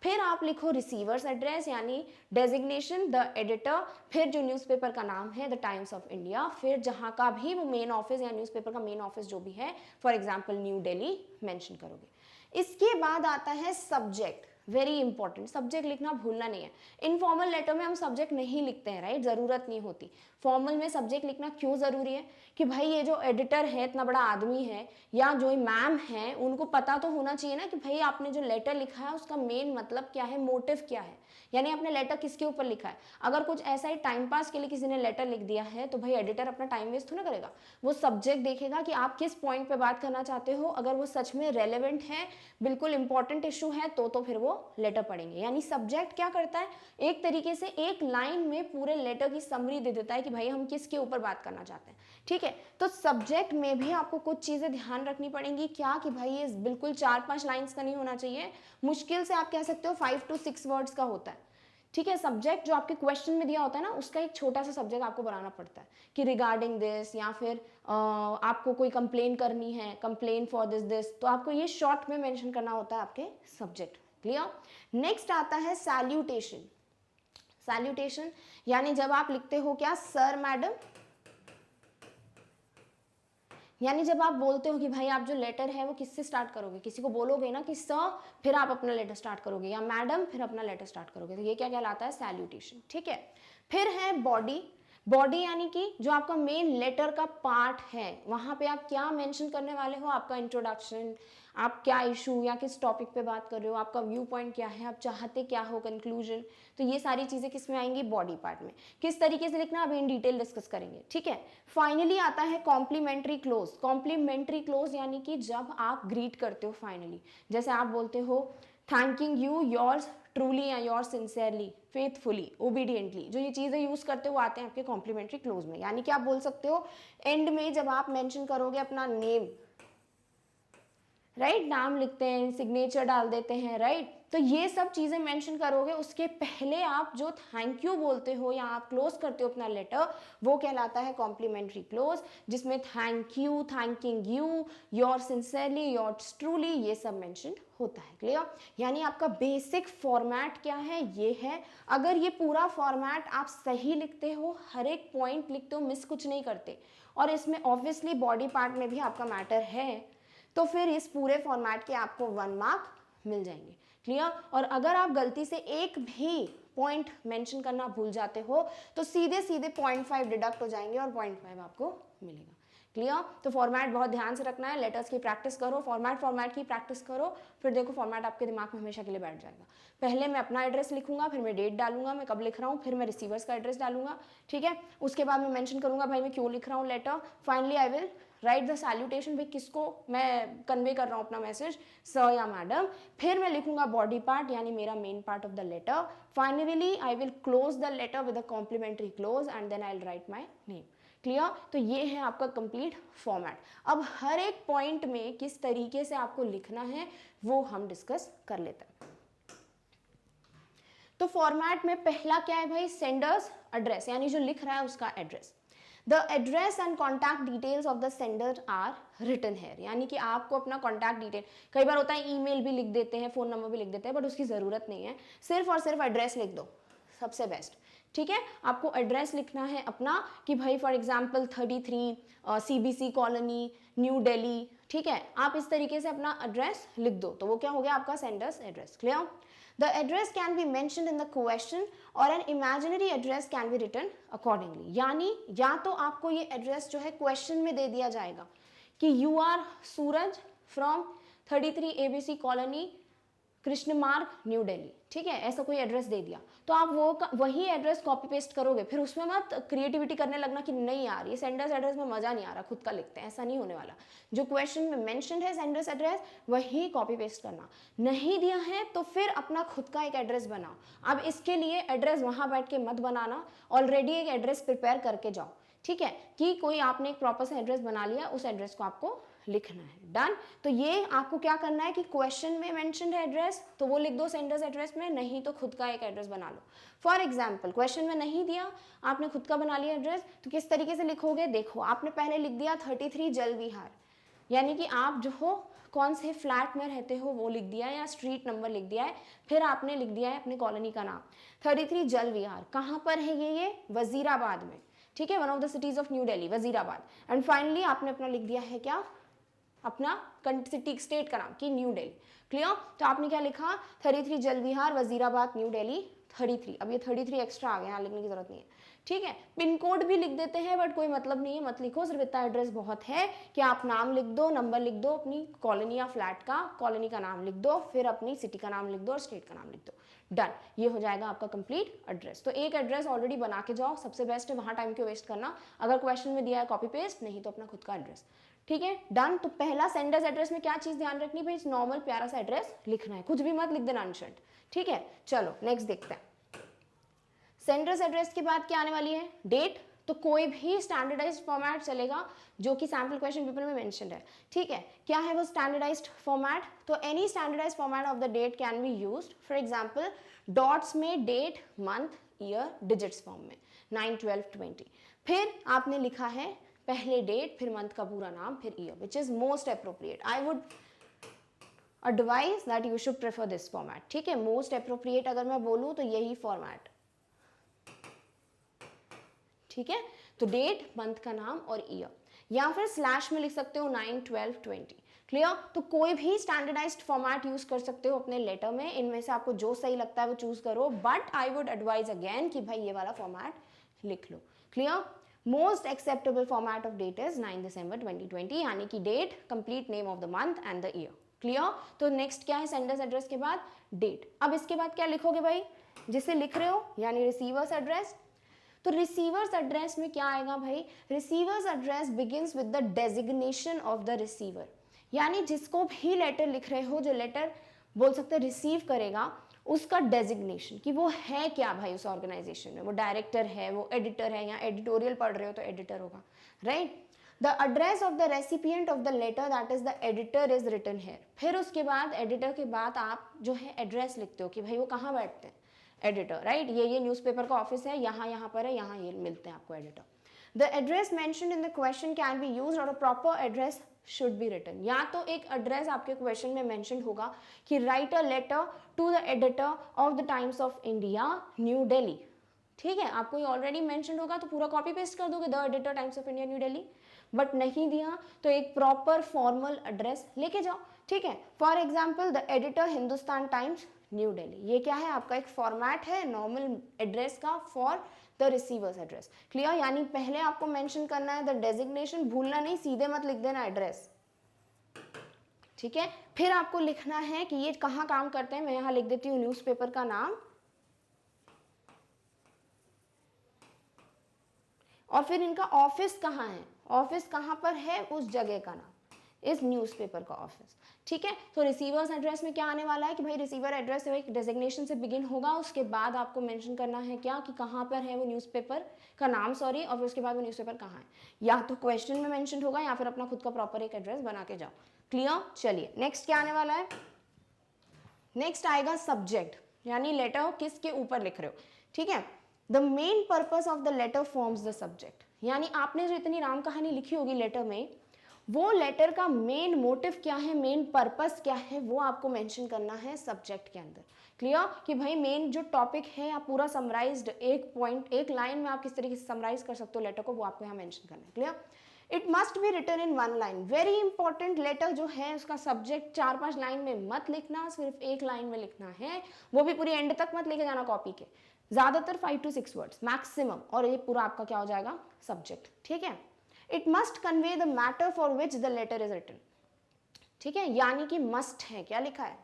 फिर आप लिखो रिसीवर्स एड्रेस यानी डेजिग्नेशन, द एडिटर, फिर जो न्यूज़पेपर का नाम है द टाइम्स ऑफ इंडिया, फिर जहाँ का भी वो मेन ऑफिस या न्यूज़पेपर का मेन ऑफिस जो भी है, for example new Delhi mention करोगे। इसके बाद आता है सब्जेक्ट, वेरी इंपॉर्टेंट, सब्जेक्ट लिखना भूलना नहीं है। इनफॉर्मल लेटर में हम सब्जेक्ट नहीं लिखते हैं, राइट, ज़रूरत नहीं होती। फॉर्मल में सब्जेक्ट लिखना क्यों ज़रूरी है कि भाई ये जो एडिटर है, इतना बड़ा आदमी है, या जो मैम है, उनको पता तो होना चाहिए ना कि भाई आपने जो लेटर लिखा है उसका मेन मतलब क्या है, मोटिव क्या है, यानी आपने लेटर किसके ऊपर लिखा है। अगर कुछ ऐसा ही टाइम पास के लिए किसी ने लेटर लिख दिया है तो भाई एडिटर अपना टाइम वेस्ट थोड़ा करेगा, वो सब्जेक्ट देखेगा कि आप किस पॉइंट पे बात करना चाहते हो। अगर वो सच में रेलेवेंट है, बिल्कुल इंपॉर्टेंट इशू है, तो फिर वो लेटर पढ़ेंगे। यानी सब्जेक्ट क्या करता है, एक तरीके से एक लाइन में पूरे लेटर की समरी दे देता है कि भाई हम किसके ऊपर बात करना चाहते हैं। ठीक है, तो सब्जेक्ट में भी आपको कुछ चीज़ें ध्यान रखनी पड़ेंगी। क्या कि भाई ये बिल्कुल 4-5 लाइन्स का नहीं होना चाहिए, मुश्किल से आप कह सकते हो 5 to 6 वर्ड्स का होता है। ठीक है, सब्जेक्ट जो आपके क्वेश्चन में दिया होता है ना, उसका एक छोटा सा सब्जेक्ट आपको बनाना पड़ता है कि रिगार्डिंग दिस, या फिर आपको कोई कंप्लेन करनी है, कंप्लेन फॉर दिस दिस, तो आपको ये शॉर्ट में मेंशन करना होता है आपके सब्जेक्ट। क्लियर। नेक्स्ट आता है सैल्यूटेशन। सैल्यूटेशन यानी जब आप लिखते हो क्या, सर मैडम, यानी जब आप बोलते हो कि भाई आप जो लेटर है वो किससे स्टार्ट करोगे, किसी को बोलोगे ना कि सर, फिर आप अपना लेटर स्टार्ट करोगे, या मैडम फिर अपना लेटर स्टार्ट करोगे, तो ये क्या कहलाता है, सैल्यूटेशन। ठीक है, फिर है बॉडी। बॉडी यानी कि जो आपका मेन लेटर का पार्ट है, वहां पे आप क्या मेंशन करने वाले हो, आपका इंट्रोडक्शन, आप क्या इशू या किस टॉपिक पे बात कर रहे हो, आपका व्यू पॉइंट क्या है, आप चाहते क्या हो, कंक्लूजन, तो ये सारी चीज़ें किस में आएंगी, बॉडी पार्ट में। किस तरीके से लिखना अभी इन डिटेल डिस्कस करेंगे। ठीक है, फाइनली आता है कॉम्प्लीमेंट्री क्लोज। कॉम्प्लीमेंट्री क्लोज यानी कि जब आप ग्रीट करते हो फाइनली, जैसे आप बोलते हो थैंकिंग यू, योर्स ट्रूली या योर सिंसियरली, फेथफुली, ओबीडियंटली, जो ये चीज़ें यूज़ करते हो आते हैं आपके कॉम्प्लीमेंट्री क्लोज में। यानी कि आप बोल सकते हो एंड में जब आप मेंशन करोगे अपना नेम, राइट, नाम लिखते हैं, सिग्नेचर डाल देते हैं, राइट, तो ये सब चीज़ें मेंशन करोगे, उसके पहले आप जो थैंक यू बोलते हो या आप क्लोज करते हो अपना लेटर, वो कहलाता है कॉम्प्लीमेंट्री क्लोज, जिसमें thank you, thanking you, your sincerely, yours truly, ये सब मेंशन होता है। क्लियर। यानी आपका बेसिक फॉर्मेट क्या है, ये है। अगर ये पूरा फॉर्मेट आप सही लिखते हो, हर एक पॉइंट लिखते हो, मिस कुछ नहीं करते, और इसमें ऑब्वियसली बॉडी पार्ट में भी आपका मैटर है, तो फिर इस पूरे फॉर्मेट के आपको 1 मार्क मिल जाएंगे। क्लियर। और अगर आप गलती से एक भी पॉइंट मेंशन करना भूल जाते हो तो सीधे सीधे 0.5 डिडक्ट हो जाएंगे और 0.5 आपको मिलेगा। क्लियर। तो फॉर्मेट बहुत ध्यान से रखना है, लेटर्स की प्रैक्टिस करो, फॉर्मेट की प्रैक्टिस करो, फिर देखो फॉर्मेट आपके दिमाग में हमेशा के लिए बैठ जाएगा। पहले मैं अपना एड्रेस लिखूंगा, फिर मैं डेट डालूंगा, मैं कब लिख रहा हूँ, फिर मैं रिसीवर्स का एड्रेस डालूंगा। ठीक है, उसके बाद मैं मेंशन करूंगा भाई मैं क्यों लिख रहा हूँ letter. Finally I will write the salutation, भाई किसको मैं कन्वे कर रहा हूँ अपना मैसेज, सर या मैडम। फिर मैं लिखूंगा बॉडी पार्ट यानी मेरा main part of the letter. Finally I will close the letter with a complimentary close and then I will write my name. Clear. तो ये है आपका कंप्लीट फॉर्मेट। अब हर एक पॉइंट में किस तरीके से आपको लिखना है वो हम डिस्कस कर लेते हैं। तो फॉर्मेट में पहला क्या है भाई, सेंडर्स एड्रेस, यानी जो लिख रहा है उसका address. The address and contact details of the sender are written here, यानी कि आपको अपना कॉन्टैक्ट डिटेल, कई बार होता है ईमेल भी लिख देते हैं, फोन नंबर भी लिख देते हैं, बट उसकी ज़रूरत नहीं है, सिर्फ और सिर्फ एड्रेस लिख दो, सबसे बेस्ट। ठीक है, आपको एड्रेस लिखना है अपना कि भाई for example 33 CBC colony, new Delhi. ठीक है, आप इस तरीके से अपना एड्रेस लिख दो, तो वो क्या हो गया आपका sender's address. Clear. The address can be mentioned in the question or an imaginary address can be written accordingly. यानी या तो आपको ये एड्रेस जो है क्वेश्चन में दे दिया जाएगा कि you are Suraj from 33 ABC colony, Krishna Marg, New Delhi. ठीक है, ऐसा कोई एड्रेस दे दिया तो आप वो वही एड्रेस कॉपी पेस्ट करोगे, फिर उसमें मत क्रिएटिविटी करने लगना कि नहीं यार ये सेंडर्स एड्रेस में मजा नहीं आ रहा, खुद का लिखते हैं, ऐसा नहीं होने वाला। जो क्वेश्चन में मेंशन है सेंडर्स एड्रेस वही कॉपी पेस्ट करना, नहीं दिया है तो फिर अपना खुद का एक एड्रेस बनाओ। अब इसके लिए एड्रेस वहां बैठ के मत बनाना, ऑलरेडी एक एड्रेस प्रिपेयर करके जाओ। ठीक है, कि कोई आपने एक प्रॉपर सा एड्रेस बना लिया, उस एड्रेस को आपको लिखना है। डन। तो ये आपको क्या करना है कि क्वेश्चन में मेंशन है एड्रेस तो वो लिख दो सेंडर्स एड्रेस में, नहीं तो खुद का एक एड्रेस बना लो। फॉर एग्जांपल क्वेश्चन में नहीं दिया, आपने खुद का बना लिया एड्रेस, तो किस तरीके से लिखोगे, देखो आपने पहले लिख दिया 33 जल विहार, यानी कि आप जो हो कौन से फ्लैट में रहते हो वो लिख दिया या स्ट्रीट नंबर लिख दिया है, फिर आपने लिख दिया है अपने कॉलोनी का नाम 33 जल विहार। कहाँ पर है ये वजीराबाद में। ठीक है, one of the cities of new Delhi, Wazirabad. And finally आपने अपना लिख दिया है क्या, अपना सिटी स्टेट का नाम कि न्यू दिल्ली। क्लियर? तो आपने क्या लिखा, 33 जल विहार वजीराबाद न्यू दिल्ली 33। अब ये 33 एक्स्ट्रा आ गया, यहाँ लिखने की जरूरत नहीं है, ठीक है। पिन कोड भी लिख देते हैं बट कोई मतलब नहीं है, मत लिखो, सिर्फ इतना एड्रेस बहुत है कि आप नाम लिख दो, नंबर लिख दो अपनी कॉलोनी या फ्लैट का, कॉलोनी का नाम लिख दो, फिर अपनी सिटी का नाम लिख दो और स्टेट का नाम लिख दो, डन। ये हो जाएगा आपका कंप्लीट एड्रेस। तो एक एड्रेस ऑलरेडी बना के जाओ, सबसे बेस्ट है, वहाँ टाइम क्यों वेस्ट करना। अगर क्वेश्चन में दिया है कॉपी पेस्ट, नहीं तो अपना खुद का एड्रेस, ठीक है, डन। तो पहला सेंडर्स एड्रेस में क्या चीज ध्यान रखनी भाई, नॉर्मल प्यारा सा एड्रेस लिखना है, कुछ भी मत लिख देना अनशर्ट, ठीक है। चलो नेक्स्ट देखते हैं। सेंडर्स एड्रेस के बाद क्या आने वाली है, डेट। तो कोई भी स्टैंडर्डाइज्ड फॉर्मेट चलेगा जो कि सैम्पल क्वेश्चन पेपर में मेंशन्ड है, ठीक है। क्या है वो स्टैंडर्डाइज्ड फॉर्मेट, तो any standardized format of the date can be used. For example dots में date, month, year, digits form में 9, 12, 20। फिर आपने लिखा है पहले डेट, फिर मंथ का पूरा नाम, फिर year, which is most appropriate. I would advise that you should prefer this format, ठीक है। मोस्ट अप्रोप्रिएट अगर मैं बोलूँ तो यही फॉर्मेट, ठीक है। तो डेट, मंथ का नाम और ईयर, या फिर स्लैश में लिख सकते हो 9, 12, 20। क्लियर? तो कोई भी स्टैंडर्डाइज्ड फॉर्मेट यूज कर सकते हो अपने लेटर में, इनमें से आपको जो सही लगता है वो चूज करो, but I would advise again कि भाई ये वाला फॉर्मेट लिख लो। Clear? Most acceptable format of date is 9 December 2020, यानी कि date, complete name of the month and the year. Clear? तो नेक्स्ट क्या है, सेंडर्स एड्रेस के बाद डेट। अब इसके बाद क्या लिखोगे भाई, जिसे लिख रहे हो, यानी रिसीवर्स एड्रेस। तो रिसीवर्स एड्रेस में क्या आएगा भाई, receiver's address begins with the designation of the receiver, यानी जिसको भी लेटर लिख रहे हो, जो लेटर बोल सकते हैं रिसीव करेगा, उसका डेजिग्नेशन कि वो है क्या भाई उस ऑर्गेनाइजेशन में, वो डायरेक्टर है, वो एडिटर है, या एडिटोरियल पढ़ रहे हो तो एडिटर होगा, right. The address of the recipient of the letter that is the editor is written here. फिर उसके बाद एडिटर के बाद आप जो है एड्रेस लिखते हो कि भाई वो कहाँ बैठते हैं, एडिटर, राइट। ये न्यूज़पेपर का ऑफिस है, यहाँ पर है, यहाँ ये मिलते हैं आपको editor. The address mentioned in the question can be used और a proper address should be written. या तो एक एड्रेस आपके क्वेश्चन में मेंशन होगा कि write a letter to the editor of the Times of India New Delhi, ठीक है। आपको ये ऑलरेडी मेंशन होगा तो पूरा कॉपी पेस्ट कर दोगे, the editor Times of India New Delhi. But नहीं दिया तो एक प्रॉपर फॉर्मल एड्रेस लेके जाओ, ठीक है। For example the editor Hindustan times new Delhi, ये क्या है आपका एक फॉर्मेट है नॉर्मल एड्रेस का for the receiver's address. Clear? यानी पहले आपको मेंशन करना है द डेजिग्नेशन, भूलना नहीं, सीधे मत लिख देना एड्रेस, ठीक है। फिर आपको लिखना है कि ये कहाँ काम करते हैं, मैं यहाँ लिख देती हूँ न्यूज़पेपर का नाम, और फिर इनका ऑफिस कहाँ है, ऑफिस कहाँ पर है उस जगह का नाम, इस न्यूज़पेपर का ऑफिस, ठीक है। तो रिसीवर्स एड्रेस में क्या आने वाला है कि भाई रिसीवर एड्रेस एक डेजिग्नेशन से बिगिन होगा, उसके बाद आपको मेंशन करना है क्या कि कहाँ पर है वो न्यूज़पेपर का नाम, सॉरी, और फिर उसके बाद वो न्यूज़पेपर कहाँ है, या तो क्वेश्चन में मेंशन होगा या फिर अपना खुद का प्रॉपर एक एड्रेस बना के जाओ। क्लियर? चलिए नेक्स्ट क्या आने वाला है, नेक्स्ट आएगा सब्जेक्ट, यानी लेटर किसके ऊपर लिख रहे हो, ठीक है। The main purpose of the letter forms the subject, यानी आपने जो इतनी राम कहानी लिखी होगी लेटर में, वो लेटर का मेन मोटिव क्या है, मेन पर्पस क्या है, वो आपको मेंशन करना है सब्जेक्ट के अंदर। क्लियर? कि भाई मेन जो टॉपिक है आप पूरा समराइज्ड, एक पॉइंट, एक लाइन में आप किस तरीके से समराइज कर सकते हो लेटर को, वो आपको यहाँ मेंशन करना है। Clear? It must be written in 1 line, very important. Letter जो है उसका सब्जेक्ट 4-5 लाइन में मत लिखना, सिर्फ 1 लाइन में लिखना है, वो भी पूरी एंड तक मत लेके जाना कॉपी के, ज्यादातर 5 to 6 वर्ड्स मैक्सिमम, और ये पूरा आपका क्या हो जाएगा सब्जेक्ट, ठीक है। It must convey the matter for which the letter is written, ठीक है, यानी कि मस्ट है, क्या लिखा है,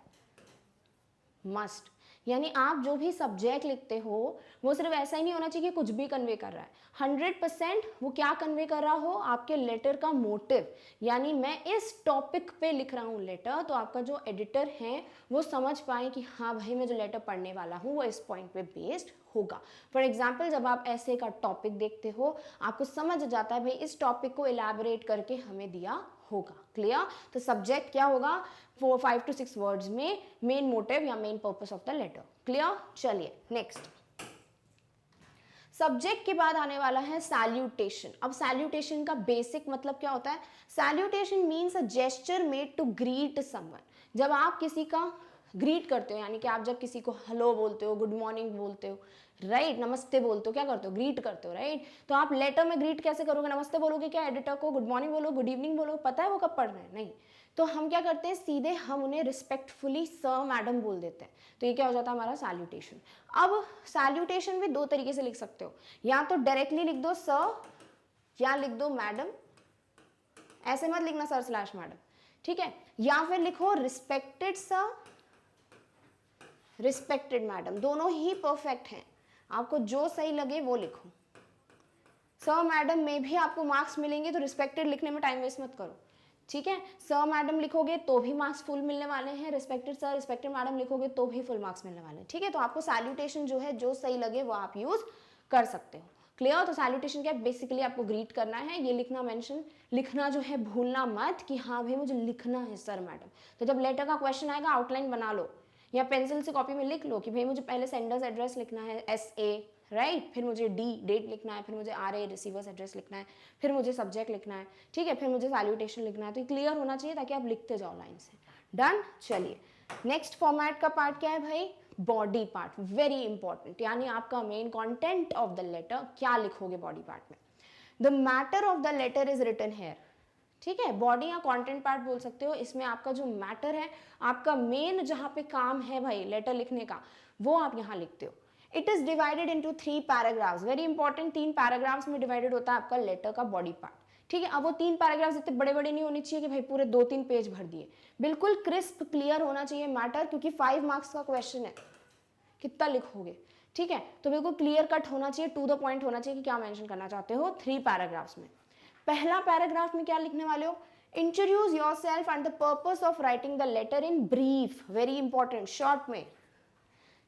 मस्ट, यानी आप जो भी सब्जेक्ट लिखते हो वो सिर्फ ऐसा ही नहीं होना चाहिए कि कुछ भी कन्वे कर रहा है, 100% वो क्या कन्वे कर रहा हो, आपके लेटर का मोटिव, यानी मैं इस टॉपिक पे लिख रहा हूँ लेटर, तो आपका जो एडिटर है वो समझ पाए कि हाँ भाई मैं जो लेटर पढ़ने वाला हूँ वो इस पॉइंट पे बेस्ड होगा। फॉर एग्जाम्पल जब आप ऐसे का टॉपिक देखते हो आपको समझ जाता है भाई इस टॉपिक को इलैबोरेट करके हमें दिया होगा। क्लियर? तो सब्जेक्ट क्या होगा, 5 to 6 वर्ड्स में मेन मोटिव या main purpose of the letter. Clear? चलिए नेक्स्ट, सब्जेक्ट के बाद आने वाला है सैल्यूटेशन। अब सैल्यूटेशन का बेसिक मतलब क्या होता है, salutation means a gesture made to greet someone. जब आप किसी का ग्रीट करते हो, यानी कि आप जब किसी को हेलो बोलते हो, गुड मॉर्निंग बोलते हो, राइट, नमस्ते बोलते हो, क्या करते हो, ग्रीट करते हो, राइट। तो आप लेटर में ग्रीट कैसे करोगे, नमस्ते बोलोगे क्या एडिटर को, गुड मॉर्निंग बोलो, गुड इवनिंग बोलो, पता है वो कब पढ़ रहे हैं, नहीं। तो हम क्या करते हैं, सीधे हम उन्हें रिस्पेक्टफुली सर मैडम बोल देते हैं। तो ये क्या हो जाता है हमारा सैल्यूटेशन। अब सैल्यूटेशन भी दो तरीके से लिख सकते हो, या तो डायरेक्टली लिख दो सर या लिख दो मैडम, ऐसे मत लिखना सर स्लैश मैडम, ठीक है, या फिर लिखो रिस्पेक्टेड सर, रिस्पेक्टेड मैडम, दोनों ही परफेक्ट हैं, आपको जो सही लगे वो लिखो। सर मैडम में भी आपको मार्क्स मिलेंगे, तो रिस्पेक्टेड लिखने में टाइम वेस्ट मत करो, ठीक है। सर मैडम लिखोगे तो भी मार्क्स फुल मिलने वाले हैं, रिस्पेक्टेड सर रिस्पेक्टेड मैडम लिखोगे तो भी फुल मार्क्स मिलने वाले हैं, ठीक है। तो आपको सैल्यूटेशन जो है जो सही लगे वो आप यूज कर सकते हो, क्लियर। तो सैल्यूटेशन क्या, बेसिकली आपको ग्रीट करना है, ये लिखना मेंशन, लिखना जो है भूलना मत कि हाँ भाई मुझे लिखना है सर मैडम। तो जब लेटर का क्वेश्चन आएगा आउटलाइन बना लो, या पेंसिल से कॉपी में लिख लो कि भाई मुझे पहले सेंडर्स एड्रेस लिखना है SA, राइट, फिर मुझे D डेट लिखना है, फिर मुझे RA रिसीवर्स एड्रेस लिखना है, फिर मुझे सब्जेक्ट लिखना है, ठीक है, फिर मुझे सैल्यूटेशन लिखना है। तो क्लियर होना चाहिए ताकि आप लिखते जाओ लाइन से, डन। चलिए नेक्स्ट फॉर्मेट का पार्ट क्या है भाई, बॉडी पार्ट, वेरी इंपॉर्टेंट, यानी आपका main content of the letter, क्या लिखोगे बॉडी पार्ट में। The matter of the letter is written here, ठीक है, बॉडी या कंटेंट पार्ट बोल सकते हो, इसमें आपका जो मैटर है, आपका मेन जहां पे काम है भाई लेटर लिखने का, वो आप यहाँ लिखते हो। It is divided into 3 paragraphs, very important, 3 paragraphs में डिवाइडेड होता है आपका लेटर का बॉडी पार्ट, ठीक है। अब वो 3 पैराग्राफ्स इतने बड़े बड़े नहीं होने चाहिए कि भाई पूरे 2-3 पेज भर दिए, बिल्कुल क्रिस्प क्लियर होना चाहिए मैटर, क्योंकि 5 मार्क्स का क्वेश्चन है, कितना लिखोगे, ठीक है। तो बिल्कुल क्लियर कट होना चाहिए, टू द पॉइंट होना चाहिए कि क्या मेंशन करना चाहते हो 3 पैराग्राफ्स में। पहला पैराग्राफ में क्या लिखने वाले हो, introduce yourself and the purpose of writing the letter in brief, very important, short में,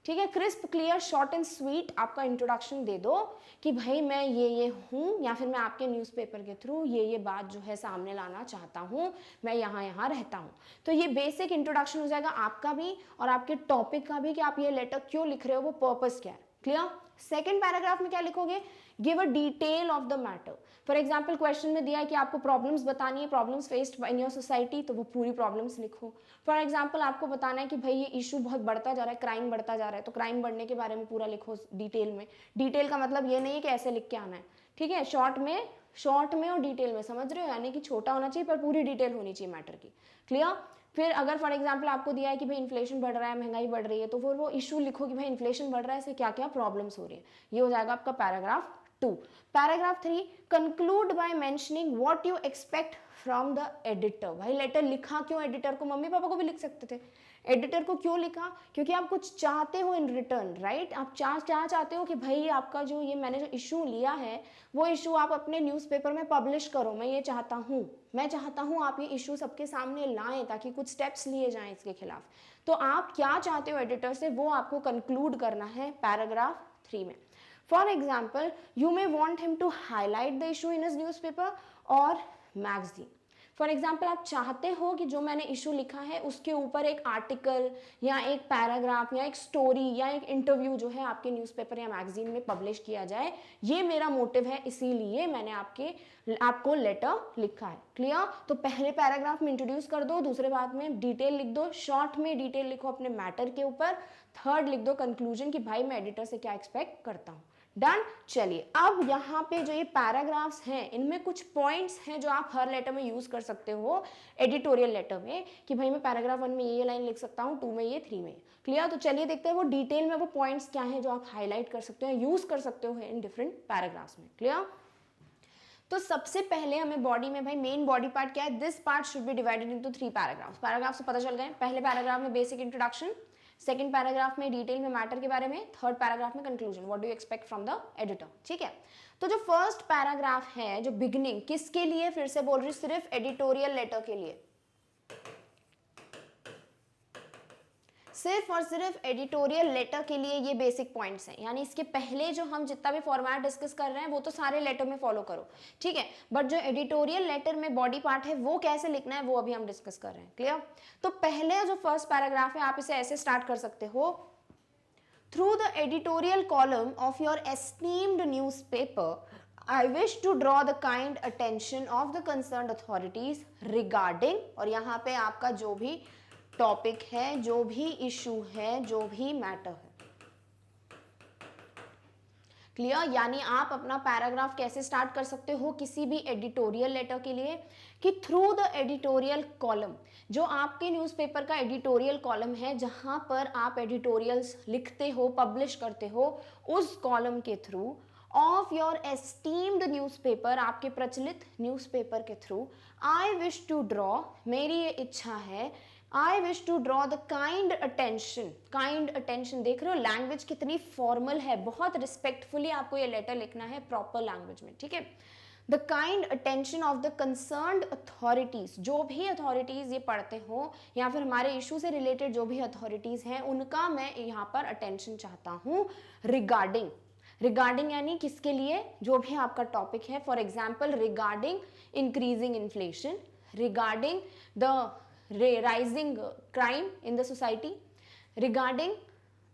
ठीक है, crisp clear short and sweet आपका इंट्रोडक्शन दे दो कि भाई मैं ये हूँ, या फिर मैं आपके न्यूज़पेपर के थ्रू ये बात जो है सामने लाना चाहता हूँ, मैं यहाँ रहता हूँ। तो ये बेसिक इंट्रोडक्शन हो जाएगा आपका भी और आपके टॉपिक का भी कि आप ये लेटर क्यों लिख रहे हो, वो पर्पस क्या है, क्लियर। सेकेंड पैराग्राफ में क्या लिखोगे, give a detail of the matter. For example question में दिया है कि आपको प्रॉब्लम्स बतानी है, problems faced in your society, तो वो पूरी प्रॉब्लम्स लिखो। फॉर एग्जाम्पल आपको बताना है कि भाई ये इशू बहुत बढ़ता जा रहा है, क्राइम बढ़ता जा रहा है, तो क्राइम बढ़ने के बारे में पूरा लिखो डिटेल में। डिटेल का मतलब ये नहीं है कि ऐसे लिख के आना है, ठीक है, शॉर्ट में और डिटेल में, समझ रहे हो, यानी कि छोटा होना चाहिए पर पूरी डिटेल होनी चाहिए मैटर की, क्लियर। फिर अगर फॉर एग्जांपल आपको दिया है कि भाई इन्फ्लेशन बढ़ रहा है, महंगाई बढ़ रही है, तो फिर वो इशू लिखो कि भाई इन्फ्लेशन बढ़ रहा है, इससे क्या क्या प्रॉब्लम्स हो रही है, ये हो जाएगा आपका paragraph 2। Paragraph 3, conclude bye mentioning what you expect from the editor. भाई लेटर लिखा क्यों एडिटर को, मम्मी पापा को भी लिख सकते थे, एडिटर को क्यों लिखा, क्योंकि आप कुछ चाहते हो इन रिटर्न, राइट। आप क्या चाहते हो कि भाई आपका जो ये मैंने जो इशू लिया है वो इशू आप अपने न्यूज़पेपर में पब्लिश करो, मैं ये चाहता हूँ आप ये इशू सबके सामने लाएं ताकि कुछ स्टेप्स लिए जाएं इसके खिलाफ। तो आप क्या चाहते हो एडिटर से, वो आपको कंक्लूड करना है पैराग्राफ 3 में। For example you may want him to highlight the issue in his newspaper और मैगजीन। फॉर एग्जाम्पल आप चाहते हो कि जो मैंने इशू लिखा है उसके ऊपर एक आर्टिकल या एक पैराग्राफ या एक स्टोरी या एक इंटरव्यू जो है आपके न्यूज़पेपर या मैगजीन में पब्लिश किया जाए, ये मेरा मोटिव है, इसीलिए मैंने आपको लेटर लिखा है, क्लियर। तो पहले पैराग्राफ में इंट्रोड्यूस कर दो, दूसरे बात में डिटेल लिख दो, शॉर्ट में डिटेल लिखो अपने मैटर के ऊपर, थर्ड लिख दो कंक्लूजन कि भाई मैं एडिटर से क्या एक्सपेक्ट करता हूँ, डन। चलिए अब यहाँ पे जो ये पैराग्राफ्स हैं इनमें कुछ पॉइंट्स हैं जो आप हर लेटर में यूज कर सकते हो एडिटोरियल लेटर में, कि भाई मैं पैराग्राफ 1 में ये लाइन लिख सकता हूँ, 2 में ये, 3 में, क्लियर। तो चलिए देखते हैं वो डिटेल में वो पॉइंट्स क्या हैं जो आप हाईलाइट कर सकते हो, यूज कर सकते हो इन डिफरेंट पैराग्राफ्स में, क्लियर। तो सबसे पहले हमें बॉडी में, भाई मेन बॉडी पार्ट क्या है, this part should be divided into 3 paragraphs. Paragraph से पता चल गए, पहले पैराग्राफ में बेसिक इंट्रोडक्शन, सेकंड पैराग्राफ में डिटेल में मैटर के बारे में, थर्ड पैराग्राफ में conclusion, what do you expect from the editor, ठीक है। तो जो फर्स्ट पैराग्राफ है, जो बिगनिंग, किसके लिए, फिर से बोल रही हूँ, सिर्फ एडिटोरियल लेटर के लिए, सिर्फ और सिर्फ एडिटोरियल लेटर के लिए ये बेसिक पॉइंट्स हैं, यानी इसके पहले जो हम जितना भी फॉर्मेट डिस्कस कर रहे हैं वो तो सारे लेटर में फॉलो करो, ठीक है, बट जो एडिटोरियल लेटर में बॉडी पार्ट है वो कैसे लिखना है वो अभी हम डिस्कस कर रहे हैं, क्लियर। तो पहले जो फर्स्ट पैराग्राफ है आप इसे ऐसे स्टार्ट कर सकते हो, through the editorial column of your esteemed newspaper I wish to draw the kind attention of the concerned authorities regarding, और यहाँ पे आपका जो भी टॉपिक है, जो भी इशू है, जो भी मैटर है। क्लियर? यानी आप अपना पैराग्राफ कैसे स्टार्ट कर सकते हो किसी भी एडिटोरियल लेटर के लिए, कि थ्रू द एडिटोरियल कॉलम, जो आपके न्यूज़पेपर का एडिटोरियल कॉलम है जहां पर आप एडिटोरियल्स लिखते हो, पब्लिश करते हो, उस कॉलम के through of your esteemed newspaper, आपके प्रचलित न्यूज़पेपर के थ्रू, आई विश टू ड्रॉ, मेरी ये इच्छा है, I wish to draw the kind attention, kind attention, देख रहे हो लैंग्वेज कितनी फॉर्मल है, बहुत रिस्पेक्टफुली आपको ये लेटर लिखना है प्रॉपर लैंग्वेज में, ठीक है। The kind attention of the concerned authorities, जो भी अथॉरिटीज ये पढ़ते हो या फिर हमारे इशू से रिलेटेड जो भी अथॉरिटीज हैं उनका मैं यहाँ पर अटेंशन चाहता हूँ रिगार्डिंग, रिगार्डिंग यानी किसके लिए, जो भी आपका टॉपिक है, for example regarding increasing inflation, regarding the rising crime in the society, regarding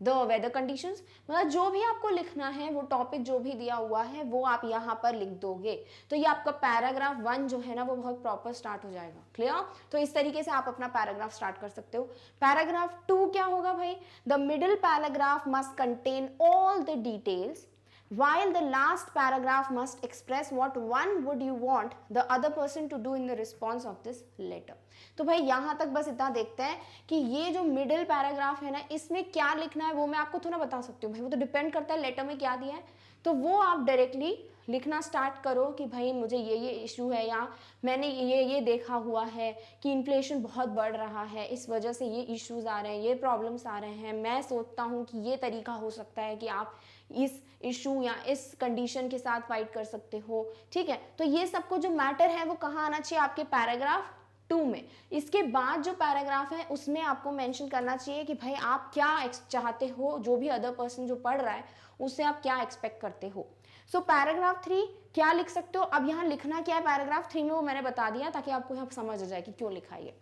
the weather conditions, मतलब जो भी आपको लिखना है, वो टॉपिक जो भी दिया हुआ है वो आप यहाँ पर लिख दोगे, तो ये आपका पैराग्राफ 1 जो है ना वो बहुत प्रॉपर स्टार्ट हो जाएगा। क्लियर? तो इस तरीके से आप अपना पैराग्राफ स्टार्ट कर सकते हो। पैराग्राफ 2 क्या होगा भाई? The middle paragraph must contain all the details while the last paragraph must express what one would you want the other person to do in the response of this letter। तो भाई यहाँ तक बस इतना देखते हैं कि ये जो मिडिल पैराग्राफ है ना, इसमें क्या लिखना है वो मैं आपको थोड़ा बता सकती हूँ भाई, वो तो डिपेंड करता है लेटर में क्या दिया है, तो वो आप डायरेक्टली लिखना स्टार्ट करो कि भाई मुझे ये इशू है, या मैंने ये देखा हुआ है कि इन्फ्लेशन बहुत बढ़ रहा है, इस वजह से ये इश्यूज आ रहे हैं, ये प्रॉब्लम्स आ रहे हैं, मैं सोचता हूँ कि ये तरीका हो सकता है कि आप इस इशू या इस कंडीशन के साथ फाइट कर सकते हो, ठीक है। तो ये सबको जो मैटर है वो कहाँ आना चाहिए? आपके पैराग्राफ 2 में। इसके बाद जो पैराग्राफ है उसमें आपको मेंशन करना चाहिए कि भाई आप क्या चाहते हो, जो भी अदर पर्सन जो पढ़ रहा है उससे आप क्या एक्सपेक्ट करते हो। सो पैराग्राफ 3 क्या लिख सकते हो? अब यहाँ लिखना क्या है पैराग्राफ 3 में वो मैंने बता दिया ताकि आपको यहाँ समझ आ जाए कि क्यों लिखा है।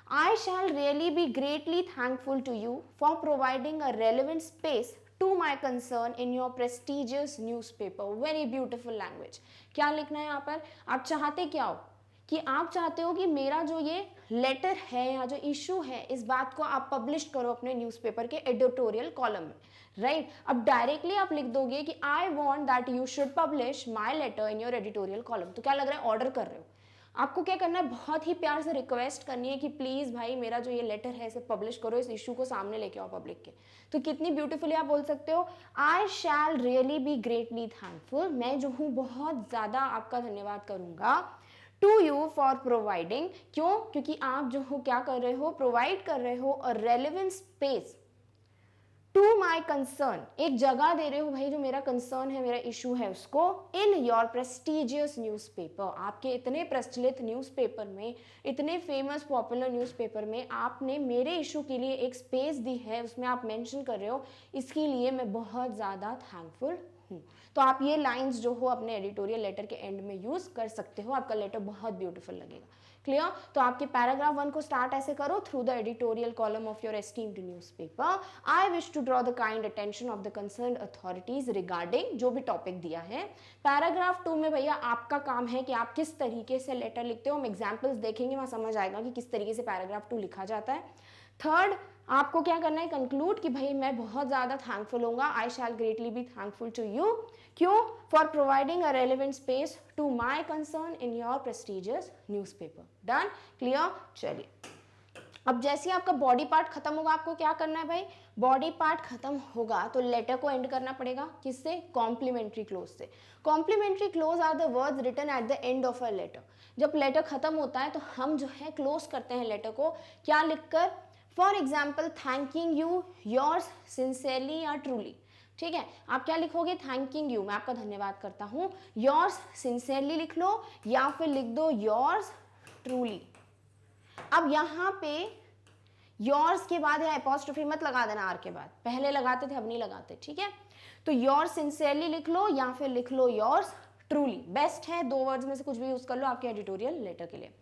I shall really be greatly thankful to you for providing a relevant space to my concern in your prestigious newspaper। Very beautiful language। क्या लिखना है यहाँ पर? आप चाहते क्या हो? कि आप चाहते हो कि मेरा जो ये लेटर है या जो इशू है इस बात को आप पब्लिश करो अपने न्यूज़पेपर के एडिटोरियल कॉलम में, राइट? अब डायरेक्टली आप लिख दोगे कि I want that you should publish my letter in your editorial column, तो क्या लग रहा है ऑर्डर कर रहे हो। आपको क्या करना है? बहुत ही प्यार से रिक्वेस्ट करनी है कि प्लीज़ भाई मेरा जो ये लेटर है इसे पब्लिश करो, इस इशू को सामने लेके आओ पब्लिक के। तो कितनी ब्यूटीफुली आप बोल सकते हो, आई शैल रियली बी ग्रेटली थैंकफुल, मैं जो हूँ बहुत ज़्यादा आपका धन्यवाद करूँगा, टू यू फॉर प्रोवाइडिंग, क्यों? क्योंकि आप जो हो क्या कर रहे हो? प्रोवाइड कर रहे हो a relevant space to my concern, एक जगह दे रहे हो भाई जो मेरा कंसर्न है, मेरा इशू है उसको, इन योर प्रेस्टिजियस न्यूज़पेपर, आपके इतने प्रचलित न्यूज़पेपर में, इतने फेमस पॉपुलर न्यूज़पेपर में आपने मेरे इशू के लिए एक स्पेस दी है, उसमें आप मेंशन कर रहे हो, इसके लिए मैं बहुत ज़्यादा थैंकफुल हूँ। तो आप ये लाइंस जो हो अपने एडिटोरियल लेटर के एंड में यूज़ कर सकते हो, आपका लेटर बहुत ब्यूटीफुल लगेगा। क्लियर? तो आपके पैराग्राफ 1 को स्टार्ट ऐसे करो, through the editorial column of your esteemed newspaper I wish to draw the kind attention of the concerned authorities regarding, जो भी टॉपिक दिया है। पैराग्राफ 2 में भैया आपका काम है कि आप किस तरीके से लेटर लिखते हो, हम एग्जाम्पल्स देखेंगे, वहाँ समझ आएगा कि किस तरीके से पैराग्राफ 2 लिखा जाता है। थर्ड, आपको क्या करना है? कंक्लूड कि भाई मैं बहुत ज़्यादा थैंकफुल होऊंगा, I shall greatly be thankful to you, क्यों? For providing a relevant space to my concern in your prestigious newspaper. Done? Clear? चलिए, अब जैसे ही आपका बॉडी पार्ट खत्म होगा, आपको क्या करना है भाई? बॉडी पार्ट खत्म होगा तो लेटर को एंड करना पड़ेगा, किससे? कॉम्प्लीमेंट्री क्लोज से। Complimentary close are the words written at the end of a letter. जब लेटर खत्म होता है तो हम जो है क्लोज करते हैं लेटर को, क्या लिखकर? For example, thanking you, yours sincerely या ट्रूली। ठीक है, आप क्या लिखोगे? थैंकिंग यू, मैं आपका धन्यवाद करता हूँ, योर्स सिंसियरली लिख लो या फिर लिख दो योर्स ट्रूली। अब यहाँ पे योर्स के बाद है एपोस्ट्रोफी मत लगा देना आर के बाद, पहले लगाते थे अब नहीं लगाते, ठीक है। तो योर्स सिंसियरली लिख लो या फिर लिख लो योर्स ट्रूली, बेस्ट है, 2 वर्ड्स में से कुछ भी यूज कर लो आपके एडिटोरियल लेटर के लिए।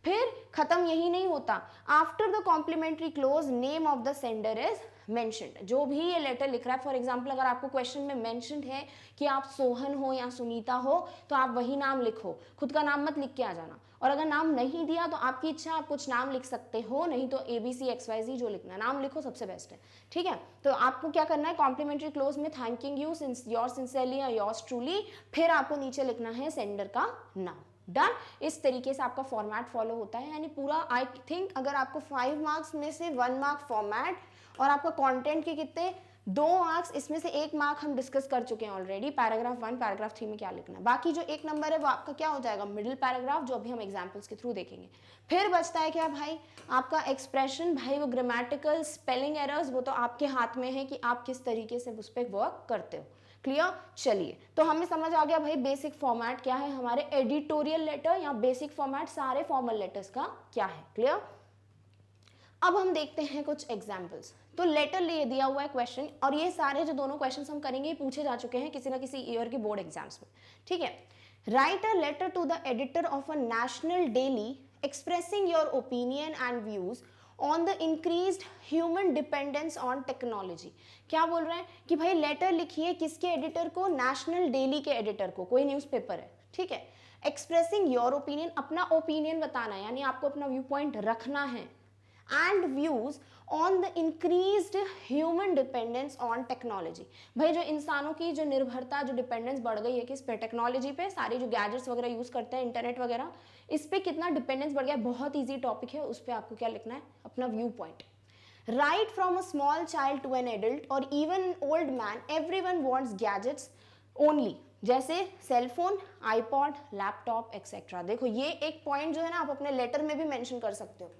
फिर खत्म यही नहीं होता, after the complimentary close name of the sender is mentioned, जो भी ये लेटर लिख रहा है, फॉर एग्जांपल अगर आपको क्वेश्चन में मेंशन्ड है कि आप सोहन हो या सुनीता हो तो आप वही नाम लिखो, खुद का नाम मत लिख के आ जाना। और अगर नाम नहीं दिया तो आपकी इच्छा, आप कुछ नाम लिख सकते हो, नहीं तो ABCXYZ जो लिखना है, नाम लिखो सबसे बेस्ट है, ठीक है। तो आपको क्या करना है, कॉम्प्लीमेंट्री क्लोज में थैंकिंग यू योर सिंसियरली या योर्स ट्रूली, फिर आपको नीचे लिखना है सेंडर का नाम। डन। इस तरीके से आपका फॉर्मेट फॉलो होता है, यानी पूरा आई थिंक अगर आपको 5 मार्क्स में से 1 मार्क फॉर्मेट और आपका कंटेंट के कितने 2 मार्क्स, इसमें से 1 मार्क हम डिस्कस कर चुके हैं ऑलरेडी, पैराग्राफ 1 पैराग्राफ 3 में क्या लिखना है। बाकी जो 1 नंबर है वो आपका क्या हो जाएगा, मिडिल पैराग्राफ, जो अभी हम एग्जाम्पल्स के थ्रू देखेंगे। फिर बचता है क्या भाई, आपका एक्सप्रेशन। भाई वो ग्रामेटिकल स्पेलिंग एरर्स वो तो आपके हाथ में है कि आप किस तरीके से उस पर वर्क करते हो। क्लियर। चलिए, तो हमें समझ आ गया भाई बेसिक फॉर्मेट क्या है हमारे एडिटोरियल लेटर या बेसिक फॉर्मेट सारे फॉर्मल लेटर्स का क्या है। क्लियर। अब हम देखते हैं कुछ एग्जाम्पल्स। तो लेटर ले दिया हुआ है क्वेश्चन, और ये सारे जो दोनों क्वेश्चन हम करेंगे पूछे जा चुके हैं किसी ना किसी ईयर के बोर्ड एग्जाम्स में, ठीक है। Write a letter to the editor of a national daily expressing your opinion and views on the increased human dependence on technology. क्या बोल रहे हैं कि भाई लेटर लिखिए किसके एडिटर को, नेशनल डेली के एडिटर को, कोई न्यूज़पेपर है, ठीक है। एक्सप्रेसिंग योर ओपिनियन, अपना ओपिनियन बताना है, यानी आपको अपना व्यू पॉइंट रखना है, and views on the increased human dependence on technology. भाई जो इंसानों की जो निर्भरता, जो डिपेंडेंस बढ़ गई है किस पे, टेक्नोलॉजी पे, सारी जो गैजेट्स वगैरह यूज करते हैं, इंटरनेट वगैरह, इस पे कितना डिपेंडेंस बढ़ गया है, बहुत ईजी टॉपिक है, उस पर आपको क्या लिखना है, अपना view point. Right from a small child to an adult और even an old man, everyone wants gadgets only, जैसे सेलफोन, आईपॉड, लैपटॉप एक्सेट्रा। देखो ये एक पॉइंट जो है ना आप अपने लेटर में भी मेंशन कर सकते हो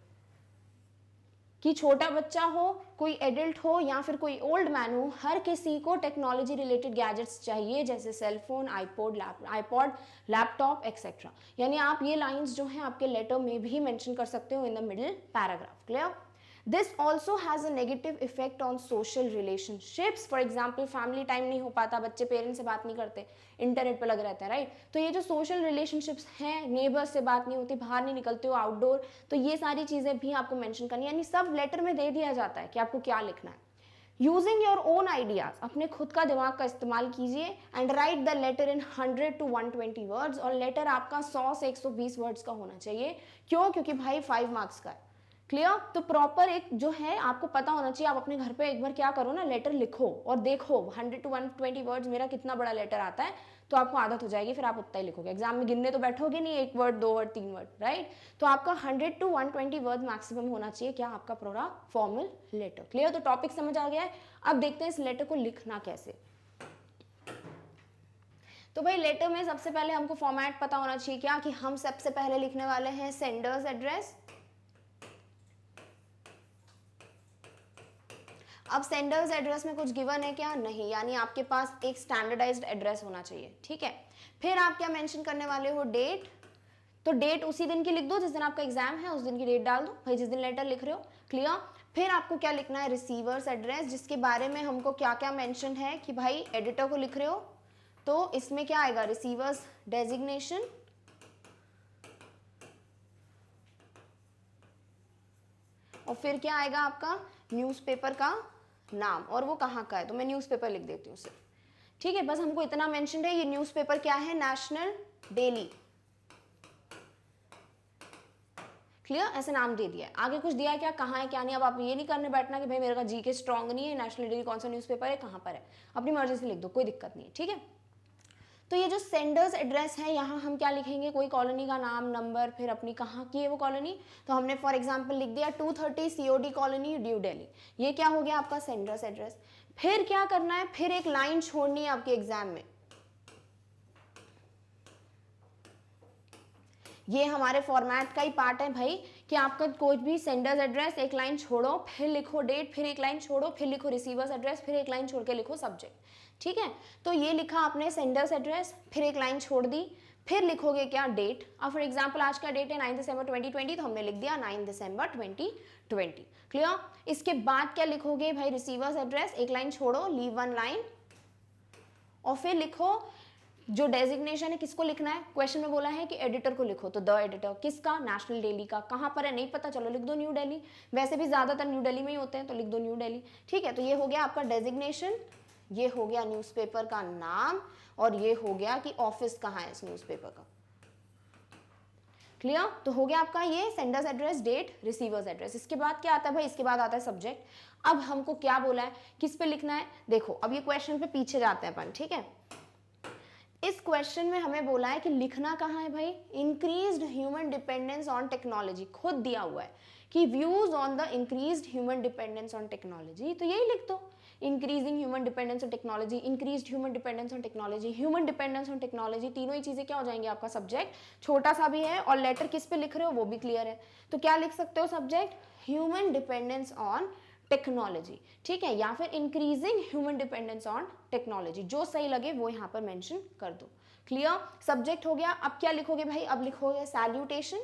कि छोटा बच्चा हो, कोई एडल्ट हो या फिर कोई ओल्ड मैन हो, हर किसी को टेक्नोलॉजी रिलेटेड गैजेट्स चाहिए, जैसे सेलफोन, आईपॉड, लैपटॉप एक्सेट्रा। यानी आप ये लाइंस जो हैं आपके लेटर में भी मेंशन कर सकते हो in the middle paragraph. Clear. This also has a negative effect on social relationships. For example family time नहीं हो पाता, बच्चे पेरेंट्स से बात नहीं करते, इंटरनेट पर लग रहता है, राइट। तो ये जो सोशल रिलेशनशिप्स हैं, नेबर्स से बात नहीं होती, बाहर नहीं निकलते हो आउटडोर, तो ये सारी चीज़ें भी आपको मेंशन करनी है, यानी सब लेटर में दे दिया जाता है कि आपको क्या लिखना है। यूजिंग योर ओन आइडियाज, अपने खुद का दिमाग का इस्तेमाल कीजिए, and write the letter in 100 to 120 words, और लेटर आपका 100 से 120 वर्ड्स का होना चाहिए। क्यों? क्योंकि भाई 5 मार्क्स का है। क्लियर। तो प्रॉपर एक जो है आपको पता होना चाहिए, आप अपने घर पे एक बार क्या करो ना, लेटर लिखो और देखो 100 to 120 वर्ड्स मेरा कितना बड़ा लेटर आता है, तो आपको आदत हो जाएगी, फिर आप उतना ही लिखोगे। एग्जाम में गिनने तो बैठोगे नहीं 1 वर्ड 2 वर्ड 3 वर्ड, राइट। तो आपका 100 to 120 वर्ड मैक्सिमम होना चाहिए क्या, आपका पूरा फॉर्मल लेटर। क्लियर। तो टॉपिक समझ आ गया है। अब देखते हैं इस लेटर को लिखना कैसे। तो भाई लेटर में सबसे पहले हमको फॉर्मेट पता होना चाहिए क्या, कि हम सबसे पहले लिखने वाले हैं सेंडर्स एड्रेस। अब सेंडर्स एड्रेस में कुछ गिवन है क्या, नहीं, यानी आपके पास एक स्टैंडर्डाइज्ड एड्रेस होना चाहिए, ठीक है। फिर आप क्या मेंशन करने वाले हो, डेट। तो डेट उसी दिन की लिख दो जिस दिन आपका एग्जाम है, उस दिन की डेट डाल दो भाई, जिस दिन लेटर लिख रहे हो। क्लियर। फिर आपको क्या लिखना है, रिसीवर्स एड्रेस, जिसके बारे में हमको क्या क्या मेंशन है कि भाई एडिटर को लिख रहे हो, तो इसमें क्या आएगा, रिसीवर्स डेजिग्नेशन, और फिर क्या आएगा आपका न्यूज़पेपर का नाम, और वो कहाँ का है, तो मैं न्यूज़पेपर लिख देती हूँ सिर्फ, ठीक है। बस हमको इतना मेंशन है, ये न्यूज़पेपर क्या है, नेशनल डेली। क्लियर। ऐसे नाम दे दिया है, आगे कुछ दिया है क्या, कहाँ है क्या नहीं। अब आप ये नहीं करने बैठना कि भाई मेरे का जीके स्ट्रॉन्ग नहीं है, नेशनल डेली कौन सा न्यूज़पेपर है, कहाँ पर है, अपनी मर्जी से लिख दो, कोई दिक्कत नहीं है, ठीक है। तो ये जो सेंडर्स एड्रेस है, यहाँ हम क्या लिखेंगे, कोई कॉलोनी का नाम, नंबर, फिर अपनी कहाँ की है वो कॉलोनी। तो हमने फॉर एग्जांपल लिख दिया 230 COD कॉलोनी, न्यू दिल्ली। ये क्या हो गया आपका सेंडर्स एड्रेस। फिर क्या करना है, फिर एक लाइन छोड़नी है आपके एग्जाम में, ये हमारे फॉर्मेट का ही पार्ट है भाई, कि आपका कोई भी सेंडर्स एड्रेस एक लाइन छोड़ो, फिर लिखो डेट, फिर एक लाइन छोड़ो, फिर लिखो रिसीवर्स एड्रेस, फिर एक लाइन छोड़ के लिखो सब्जेक्ट, ठीक है। तो ये लिखा आपने सेंडर्स एड्रेस, फिर एक लाइन छोड़ दी, फिर लिखोगे क्या, डेट। अब फॉर एग्जांपल आज का डेट है 9 दिसंबर 2020, तो हमने लिख दिया 9 दिसंबर 2020। क्लियर। इसके बाद क्या लिखोगे भाई, रिसीवर्स एड्रेस, एक लाइन छोड़ो, लीव 1 लाइन, और फिर लिखो जो डेजिग्नेशन है किसको लिखना है, क्वेश्चन में बोला है कि एडिटर को लिखो, तो द एडिटर किसका, नेशनल डेली का। कहाँ पर है नहीं पता, चलो लिख दो न्यू दिल्ली, वैसे भी ज्यादातर न्यू दिल्ली में ही होते हैं तो लिख दो न्यू दिल्ली। ठीक है, तो ये हो गया आपका डेजिग्नेशन, ये हो गया न्यूज़पेपर का नाम, और ये हो गया कि ऑफिस कहाँ है इस न्यूज़पेपर का। क्लियर, तो हो गया आपका ये sender's address, date, receiver's address. इसके बाद क्या आता है भाई, इसके बाद आता है सब्जेक्ट। अब हमको क्या बोला है, किस पे लिखना है, देखो अब ये क्वेश्चन पे पीछे जाते हैं अपन। ठीक है, इस क्वेश्चन में हमें बोला है कि लिखना कहाँ है भाई, increased human dependence on technology, खुद दिया हुआ है कि views on the increased human dependence on technology, तो यही लिख दो, increasing human dependence on technology, increased human dependence on technology, human dependence on technology, तीनों ही चीजें क्या हो जाएंगे आपका सब्जेक्ट, छोटा सा भी है और लेटर किस पे लिख रहे हो वो भी क्लियर है, तो क्या लिख सकते हो subject, human dependence on technology. ठीक है, या फिर increasing human dependence on technology, जो सही लगे वो यहाँ पर मेंशन कर दो। क्लियर, सब्जेक्ट हो गया। अब क्या लिखोगे भाई, अब लिखोगे सैल्यूटेशन,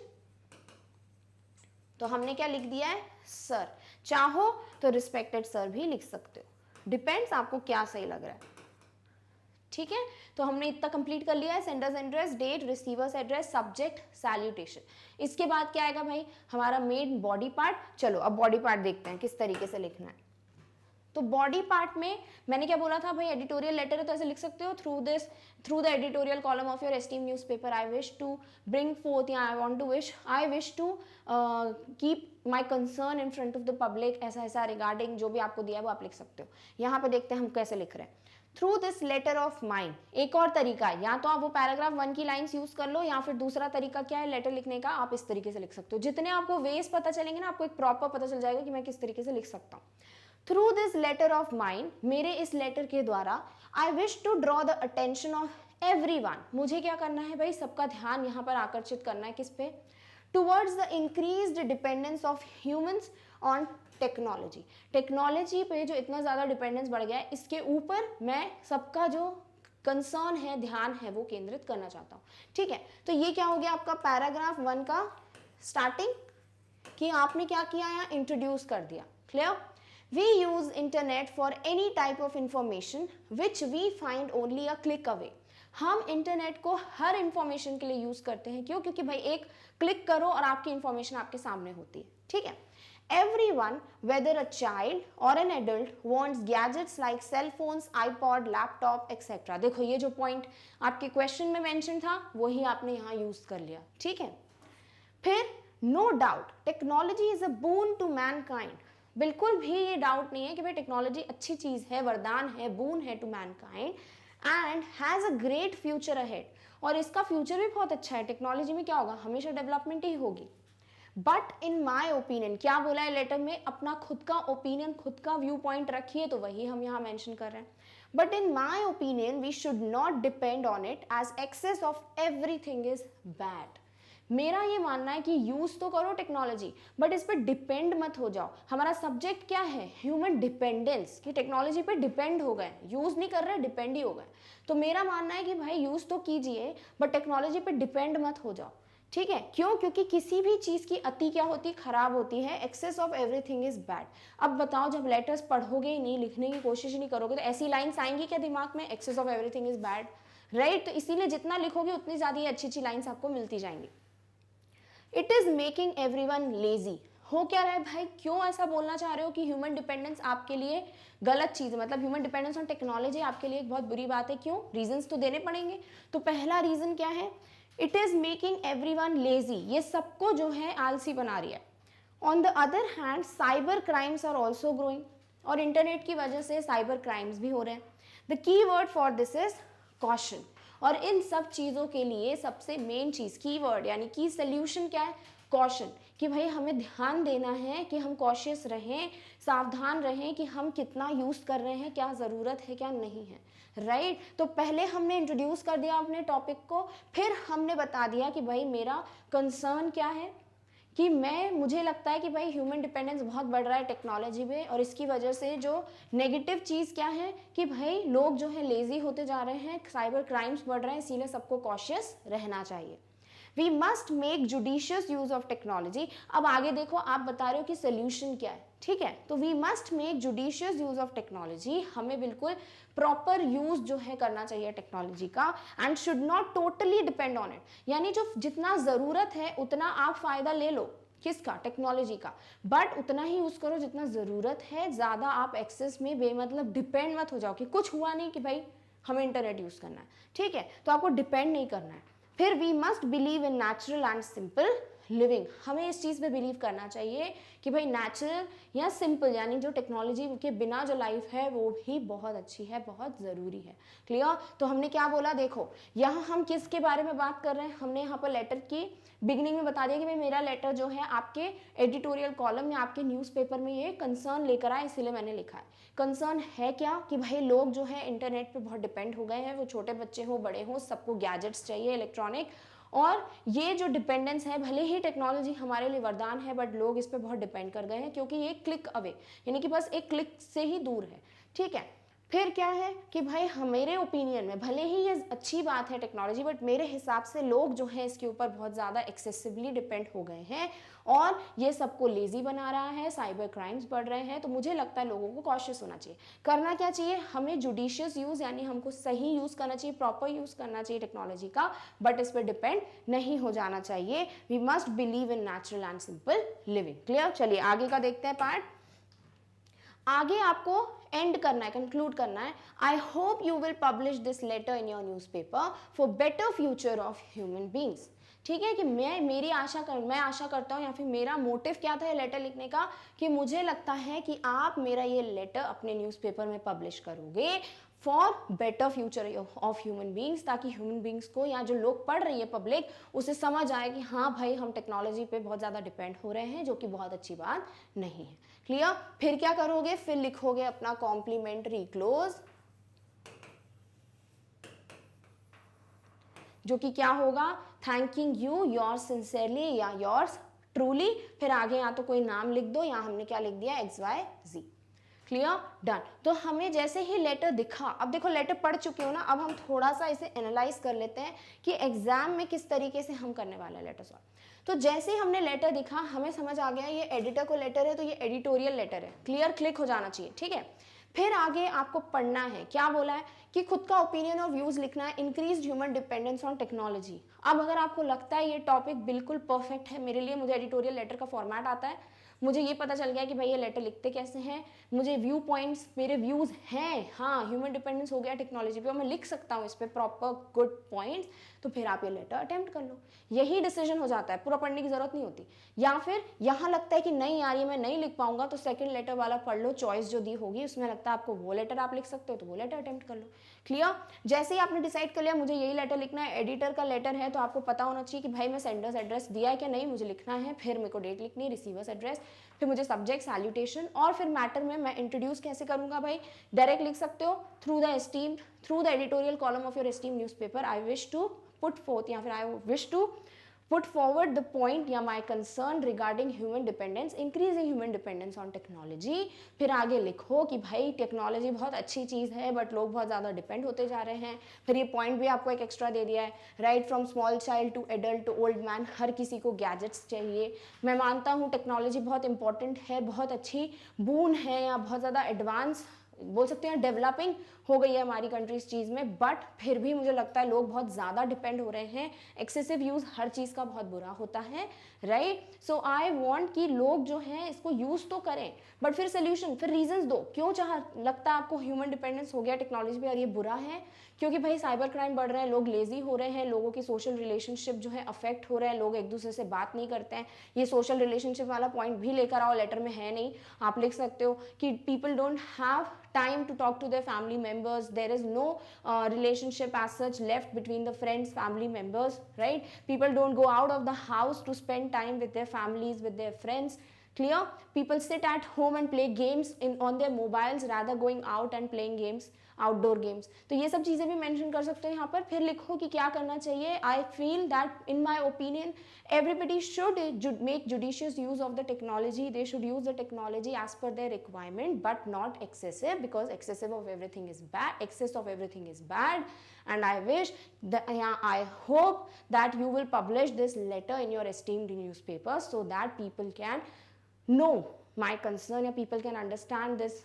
तो हमने क्या लिख दिया है, सर, चाहो तो रिस्पेक्टेड सर भी लिख सकते हो, डिपेंड्स आपको क्या सही लग रहा है। ठीक है, तो हमने इतना कंप्लीट कर लिया है, sender's address, date, receiver's address, subject, salutation. इसके बाद क्या आएगा भाई, हमारा मेन बॉडी पार्ट। चलो अब बॉडी पार्ट देखते हैं किस तरीके से लिखना है। तो बॉडी पार्ट में मैंने क्या बोला था भाई, एडिटोरियल लेटर है तो ऐसे लिख सकते हो, through the editorial column of your esteem newspaper I wish to bring forth, या I wish to keep my concern in front of the public, ऐसा ऐसा रिगार्डिंग जो भी आपको दिया है वो आप लिख सकते हो। यहाँ पे देखते हैं हम कैसे लिख रहे हैं, through this letter of mind. एक और तरीका है, या तो आप वो पैराग्राफ 1 की लाइंस यूज कर लो, या फिर दूसरा तरीका क्या है लेटर लिखने का, आप इस तरीके से लिख सकते हो। जितने आपको वेज पता चलेंगे ना, आपको एक प्रॉपर पता चल जाएगा कि मैं किस तरीके से लिख सकता हूँ। Through this letter of mind, मेरे इस लेटर के द्वारा, I wish to draw the attention of everyone, मुझे क्या करना है भाई, सबका ध्यान यहाँ पर आकर्षित करना है किस पे, towards the increased dependence of humans on technology. Technology पे जो इतना ज़्यादा डिपेंडेंस बढ़ गया है, इसके ऊपर मैं सबका जो कंसर्न है, ध्यान है, वो केंद्रित करना चाहता हूँ। ठीक है, तो ये क्या हो गया आपका पैराग्राफ 1 का स्टार्टिंग, कि आपने क्या किया, यहाँ इंट्रोड्यूस कर दिया। Clear, we use internet for any type of information which we find only a click away. हम इंटरनेट को हर इंफॉर्मेशन के लिए यूज करते हैं, क्यों, क्योंकि भाई एक क्लिक करो और आपकी इंफॉर्मेशन आपके सामने होती है। ठीक है, everyone, whether a child or an adult, wants gadgets like cell phones, iPod, laptop, etc. देखो ये जो पॉइंट आपके क्वेश्चन में मेंशन था वही आपने यहाँ यूज कर लिया। ठीक है, फिर no doubt technology is a boon to mankind। बिल्कुल भी ये डाउट नहीं है कि भाई टेक्नोलॉजी अच्छी चीज है, वरदान है, बून है to mankind, and has a great future ahead, और इसका फ्यूचर भी बहुत अच्छा है। टेक्नोलॉजी में क्या होगा, हमेशा डेवलपमेंट ही होगी। बट इन माई ओपिनियन, क्या बोला है लेटर में, अपना खुद का ओपिनियन, खुद का व्यू पॉइंट रखिए, तो वही हम यहाँ मेंशन कर रहे हैं। But in my opinion we should not depend on it, as excess of everything is bad. मेरा ये मानना है कि यूज तो करो टेक्नोलॉजी, बट इस पर डिपेंड मत हो जाओ। हमारा सब्जेक्ट क्या है, ह्यूमन डिपेंडेंस, कि टेक्नोलॉजी पे डिपेंड हो गए, यूज नहीं कर रहे, डिपेंड ही हो गए। तो मेरा मानना है कि भाई यूज तो कीजिए, बट टेक्नोलॉजी पे डिपेंड मत हो जाओ। ठीक है, क्यों, क्योंकि किसी भी चीज की अति क्या होती है, खराब होती है। Excess of everything is bad. अब बताओ, जब लेटर्स पढ़ोगे ही नहीं, लिखने की कोशिश नहीं करोगे, तो ऐसी लाइन्स आएंगी क्या दिमाग में, excess of everything is bad, right. तो इसीलिए जितना लिखोगे उतनी ज्यादा ये अच्छी अच्छी लाइन्स आपको मिलती जाएंगी। It is making everyone lazy. हो क्या रहा है भाई, क्यों ऐसा बोलना चाह रहे हो कि ह्यूमन डिपेंडेंस आपके लिए गलत चीज है, मतलब ह्यूमन डिपेंडेंस ऑन टेक्नोलॉजी आपके लिए एक बहुत बुरी बात है। क्यों, रीजंस तो देने पड़ेंगे। तो पहला रीजन क्या है, it is making everyone lazy, ये सबको जो है आलसी बना रही है। On the other hand cyber crimes are also growing, और इंटरनेट की वजह से साइबर क्राइम्स भी हो रहे हैं। The key word for this is caution, और इन सब चीज़ों के लिए सबसे मेन चीज़, कीवर्ड यानी की सोल्यूशन क्या है, कॉशन, कि भाई हमें ध्यान देना है कि हम कॉशियस रहें, सावधान रहें कि हम कितना यूज़ कर रहे हैं, क्या ज़रूरत है क्या नहीं है, राइट। तो पहले हमने इंट्रोड्यूस कर दिया अपने टॉपिक को, फिर हमने बता दिया कि भाई मेरा कंसर्न क्या है, कि मुझे लगता है कि भाई ह्यूमन डिपेंडेंस बहुत बढ़ रहा है टेक्नोलॉजी में, और इसकी वजह से जो नेगेटिव चीज़ क्या है कि भाई लोग जो है लेजी होते जा रहे हैं, साइबर क्राइम्स बढ़ रहे हैं, इसीलिए सबको कॉशियस रहना चाहिए। We must make judicious use of technology. अब आगे देखो, आप बता रहे हो कि सोल्यूशन क्या है, ठीक है, तो we must make judicious use of technology, हमें बिल्कुल प्रॉपर यूज जो है करना चाहिए टेक्नोलॉजी का, and should not totally depend on it, यानी जो जितना जरूरत है उतना आप फायदा ले लो, किसका, टेक्नोलॉजी का, बट उतना ही यूज करो जितना जरूरत है, ज्यादा आप एक्सेस में बेमतलब डिपेंड मत हो जाओ कि कुछ हुआ नहीं कि भाई हमें इंटरनेट यूज करना है, ठीक है, तो आपको डिपेंड नहीं करना है। फिर we must believe in natural and simple living, हमें इस चीज़ पे बिलीव करना चाहिए कि भाई नेचुरल या सिंपल, यानी जो टेक्नोलॉजी के बिना जो लाइफ है वो भी बहुत अच्छी है, बहुत ज़रूरी है। क्लियर? तो हमने क्या बोला, देखो यहाँ हम किसके बारे में बात कर रहे हैं, हमने यहाँ पर लेटर की बिगिनिंग में बता दिया कि भाई मेरा लेटर जो है आपके एडिटोरियल कॉलम या आपके न्यूज़पेपर में ये कंसर्न लेकर आए, इसीलिए मैंने लिखा है। कंसर्न है क्या कि भाई लोग जो है इंटरनेट पे बहुत डिपेंड हो गए हैं, वो छोटे बच्चे हो बड़े हो, सबको गैजेट्स चाहिए इलेक्ट्रॉनिक, और ये जो डिपेंडेंस है, भले ही टेक्नोलॉजी हमारे लिए वरदान है, बट लोग इस पर बहुत डिपेंड कर गए हैं क्योंकि ये क्लिक अवे, यानी कि बस एक क्लिक से ही दूर है, ठीक है। फिर क्या है कि भाई मेरे ओपिनियन में भले ही ये अच्छी बात है टेक्नोलॉजी, बट मेरे हिसाब से लोग जो है इसके ऊपर बहुत ज़्यादा एक्सेसिवली डिपेंड हो गए हैं और ये सबको लेजी बना रहा है, साइबर क्राइम्स बढ़ रहे हैं, तो मुझे लगता है लोगों को कॉशियस होना चाहिए। करना क्या चाहिए, हमें जुडिशियस यूज़, यानी हमको सही यूज़ करना चाहिए, प्रॉपर यूज़ करना चाहिए टेक्नोलॉजी का, बट इस पर डिपेंड नहीं हो जाना चाहिए। We must believe in natural and simple living. Clear? चलिए आगे का देखते हैं पार्ट। आगे आपको एंड करना है, कंक्लूड करना है। I hope you will publish this letter in your newspaper for better future of human beings. ठीक है कि मैं आशा करता हूँ, या फिर मेरा मोटिव क्या था ये लेटर लिखने का, कि मुझे लगता है कि आप मेरा ये लेटर अपने न्यूज़पेपर में पब्लिश करोगे for better future of human beings, ताकि ह्यूमन बींग्स को, या जो लोग पढ़ रही है पब्लिक, उसे समझ आए कि हाँ भाई हम टेक्नोलॉजी पे बहुत ज़्यादा डिपेंड हो रहे हैं, जो कि बहुत अच्छी बात नहीं है। क्लियर? फिर क्या करोगे, फिर लिखोगे अपना कॉम्प्लीमेंट्री क्लोज, जो कि क्या होगा, थैंकिंग यू योर सिंसियरली या योर्स ट्रूली, फिर आगे या तो कोई नाम लिख दो, या हमने क्या लिख दिया, XYZ। क्लियर? डन। तो हमें जैसे ही लेटर दिखा, अब देखो लेटर पढ़ चुके हो ना, अब हम थोड़ा सा इसे एनालाइज कर लेते हैं कि एग्जाम में किस तरीके से हम करने वाले हैं लेटर सॉल्व। तो जैसे ही हमने लेटर दिखा, हमें समझ आ गया ये एडिटर को लेटर है, तो ये एडिटोरियल लेटर है। क्लियर? क्लिक हो जाना चाहिए, ठीक है। फिर आगे आपको पढ़ना है, क्या बोला है कि खुद का ओपिनियन और व्यूज लिखना है, increase human dependence on technology. अब अगर आपको लगता है ये टॉपिक बिल्कुल परफेक्ट है मेरे लिए, मुझे एडिटोरियल लेटर का फॉर्मेट आता है, मुझे ये पता चल गया कि भाई ये लेटर लिखते कैसे हैं, मुझे व्यू पॉइंट्स, मेरे व्यूज हैं, हाँ ह्यूमन डिपेंडेंस हो गया टेक्नोलॉजी पे और मैं लिख सकता हूँ इस पर प्रॉपर गुड पॉइंट्स, तो फिर आप ये लेटर अटेम्प्ट कर लो। यही डिसीजन हो जाता है, पूरा पढ़ने की जरूरत नहीं होती। या फिर यहाँ लगता है कि नहीं यार ये मैं नहीं लिख पाऊंगा, तो सेकंड लेटर वाला पढ़ लो, चॉइस जो दी होगी उसमें लगता है आपको वो लेटर आप लिख सकते हो, तो वो लेटर अटेम्प्ट कर लो। क्लियर? जैसे ही आपने डिसाइड कर लिया मुझे यही लेटर लिखना है, एडिटर का लेटर है, तो आपको पता होना चाहिए कि भाई मैं सेंडर्स एड्रेस दिया है क्या, नहीं मुझे लिखना है, फिर मेरे को डेट लिखनी है, रिसीवर्स एड्रेस, फिर मुझे सब्जेक्ट सैल्यूटेशन, और फिर मैटर में मैं इंट्रोड्यूस कैसे करूंगा भाई, डायरेक्ट लिख सकते हो, through the editorial column of your esteemed newspaper I wish to put forth, या फिर I wish to put forward the point या my concern regarding human dependence, increasing human dependence on technology। फिर आगे लिखो कि भाई टेक्नोलॉजी बहुत अच्छी चीज़ है बट लोग बहुत ज़्यादा डिपेंड होते जा रहे हैं। फिर ये पॉइंट भी आपको एक एक्स्ट्रा दे दिया है, right from small child to adult to old man, हर किसी को गैजेट्स चाहिए। मैं मानता हूँ टेक्नोलॉजी बहुत इंपॉर्टेंट है, बहुत अच्छी बून है, या बहुत ज़्यादा एडवांस बोल सकते हैं, डेवलपिंग हो गई है हमारी कंट्री इस चीज़ में, बट फिर भी मुझे लगता है लोग बहुत ज़्यादा डिपेंड हो रहे हैं। एक्सेसिव यूज़ हर चीज़ का बहुत बुरा होता है, राइट। सो आई वांट कि लोग जो हैं इसको यूज़ तो करें, बट फिर सोल्यूशन, फिर रीजंस दो, क्यों लगता है आपको ह्यूमन डिपेंडेंस हो गया टेक्नोलॉजी पे और ये बुरा है। क्योंकि भाई साइबर क्राइम बढ़ रहे हैं, लोग लेजी हो रहे हैं, लोगों की सोशल रिलेशनशिप जो है अफेक्ट हो रहे हैं, लोग एक दूसरे से बात नहीं करते हैं। ये सोशल रिलेशनशिप वाला पॉइंट भी लेकर आओ, लेटर में है नहीं, आप लिख सकते हो कि people don't have time to talk to their family members, there is no relationship as such left between the friends, family members, right? People don't go out of the house to spend time with their families, with their friends. Clear? People sit at home and play games on their mobiles rather going out and playing games. Outdoor games, तो ये सब चीज़ें भी mention कर सकते हो यहाँ पर। फिर लिखो कि क्या करना चाहिए, I feel that in my opinion everybody should make judicious use of the technology, they should use the technology as per their requirement but not excessive, because excessive of everything is bad, excess of everything is bad, and I wish that I hope that you will publish this letter in your esteemed newspaper so that people can know my concern, या people can understand this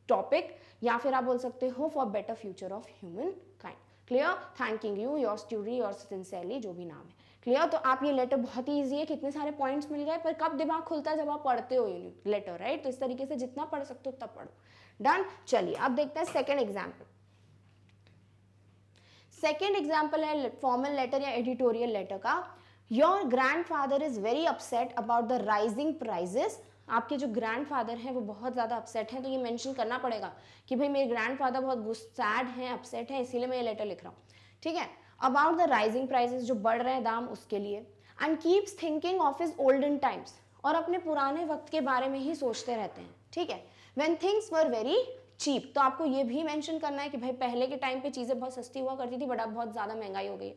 topic, या फिर आप बोल सकते हो for better future of humankind. Clear? Thanking you, yours truly, yours sincerely, जो भी नाम है. क्लियर? तो आप ये लेटर बहुत ही ईजी है, कितने सारे पॉइंट्स मिल गए, पर कब दिमाग खुलता है, जब आप पढ़ते हो ये लेटर, राइट? तो इस तरीके से जितना पढ़ सकते हो उतना पढ़ो. डन. चलिए अब देखते हैं सेकेंड एग्जाम्पल. सेकेंड एग्जाम्पल है फॉर्मल लेटर या एडिटोरियल लेटर का. Your grandfather is very upset about the rising prices. आपके जो ग्रैंडफादर हैं वो बहुत ज़्यादा अपसेट हैं, तो ये मेंशन करना पड़ेगा कि भाई मेरे ग्रैंडफादर बहुत सैड हैं, अपसेट हैं, इसीलिए मैं ये लेटर लिख रहा हूँ. ठीक है. अबाउट द राइजिंग प्राइजेस, जो बढ़ रहे हैं दाम उसके लिए. And keeps thinking of his olden times, और अपने पुराने वक्त के बारे में ही सोचते रहते हैं. ठीक है. When things were very cheap, तो आपको ये भी मेंशन करना है कि भाई पहले के टाइम पे चीज़ें बहुत सस्ती हुआ करती थी, बट अब बहुत ज़्यादा महंगाई हो गई.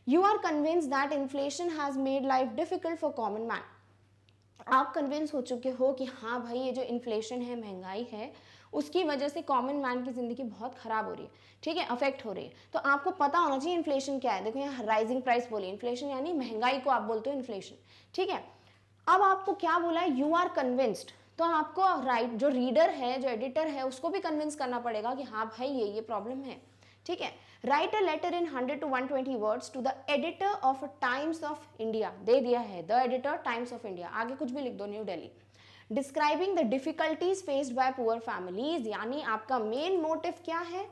You are convince that inflation has made life difficult for common man. आप कन्विंस हो चुके हो कि हाँ भाई ये जो इन्फ्लेशन है, महंगाई है, उसकी वजह से कॉमन मैन की ज़िंदगी बहुत ख़राब हो रही है. ठीक है, अफेक्ट हो रही है. तो आपको पता होना चाहिए इन्फ्लेशन क्या है. देखो यहाँ राइजिंग प्राइस बोली, इन्फ्लेशन यानी महंगाई को आप बोलते हो इन्फ्लेशन. ठीक है. अब आपको क्या बोला है, यू आर कन्विंस्ड, तो आपको राइट जो रीडर है, जो एडिटर है, उसको भी कन्विंस करना पड़ेगा कि हाँ भाई ये प्रॉब्लम है. ठीक है. Write a letter in 100 to 120 words to the editor of Times of India. दे दिया है the editor Times of India, आगे कुछ भी लिख दो, New Delhi. Describing the difficulties faced by poor families, यानी आपका मेन मोटिव क्या है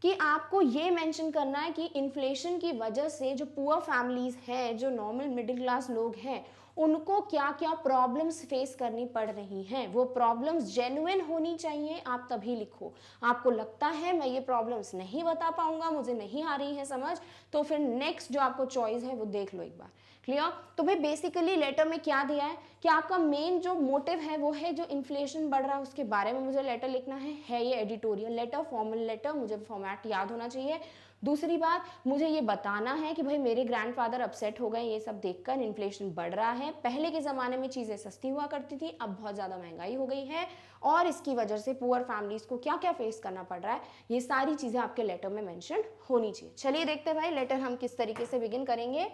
कि आपको ये मेंशन करना है कि इन्फ्लेशन की वजह से जो पुअर फैमिलीज हैं, जो नॉर्मल मिडिल क्लास लोग हैं, उनको क्या क्या प्रॉब्लम्स फेस करनी पड़ रही हैं. वो प्रॉब्लम्स जेन्युइन होनी चाहिए, आप तभी लिखो. आपको लगता है मैं ये प्रॉब्लम्स नहीं बता पाऊंगा, मुझे नहीं आ रही है समझ, तो फिर नेक्स्ट जो आपको चॉइस है वो देख लो एक बार. क्लियर? तो भाई बेसिकली लेटर में क्या दिया है कि आपका मेन जो मोटिव है वो है जो इन्फ्लेशन बढ़ रहा है उसके बारे में मुझे लेटर लिखना है ये एडिटोरियल लेटर, फॉर्मल लेटर, मुझे फॉर्मेट याद होना चाहिए. दूसरी बात, मुझे ये बताना है कि भाई मेरे ग्रैंडफादर अपसेट हो गए ये सब देखकर, इन्फ्लेशन बढ़ रहा है, पहले के ज़माने में चीज़ें सस्ती हुआ करती थी, अब बहुत ज़्यादा महंगाई हो गई है, और इसकी वजह से पुअर फैमिलीज़ को क्या क्या फेस करना पड़ रहा है, ये सारी चीज़ें आपके लेटर में मेंशन होनी चाहिए. चलिए देखते हैं भाई लेटर हम किस तरीके से बिगिन करेंगे.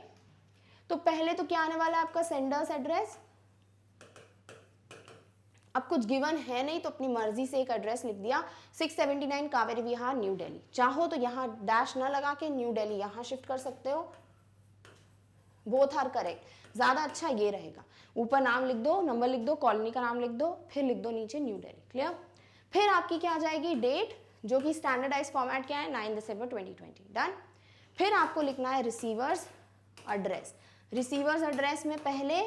तो पहले तो क्या आने वाला है आपका सेंडर्स एड्रेस. अब कुछ गिवन है नहीं तो अपनी मर्जी से एक एड्रेस लिख दिया, 679 कावेरी विहार, न्यू दिल्ली. चाहो तो यहाँ डैश ना लगा के न्यू दिल्ली यहाँ शिफ्ट कर सकते हो, बोथ आर करेक्ट. ज़्यादा अच्छा ये रहेगा. ऊपर नाम लिख दो, नंबर लिख दो, कॉलोनी का नाम लिख दो, फिर लिख दो नीचे न्यू दिल्ली. क्लियर? फिर आपकी क्या आ जाएगी डेट, जो कि स्टैंडर्डाइज फॉर्मेट क्या है, 9 दिसंबर 2020. डन. फिर आपको लिखना है रिसीवर्स एड्रेस. रिसीवर्स एड्रेस में पहले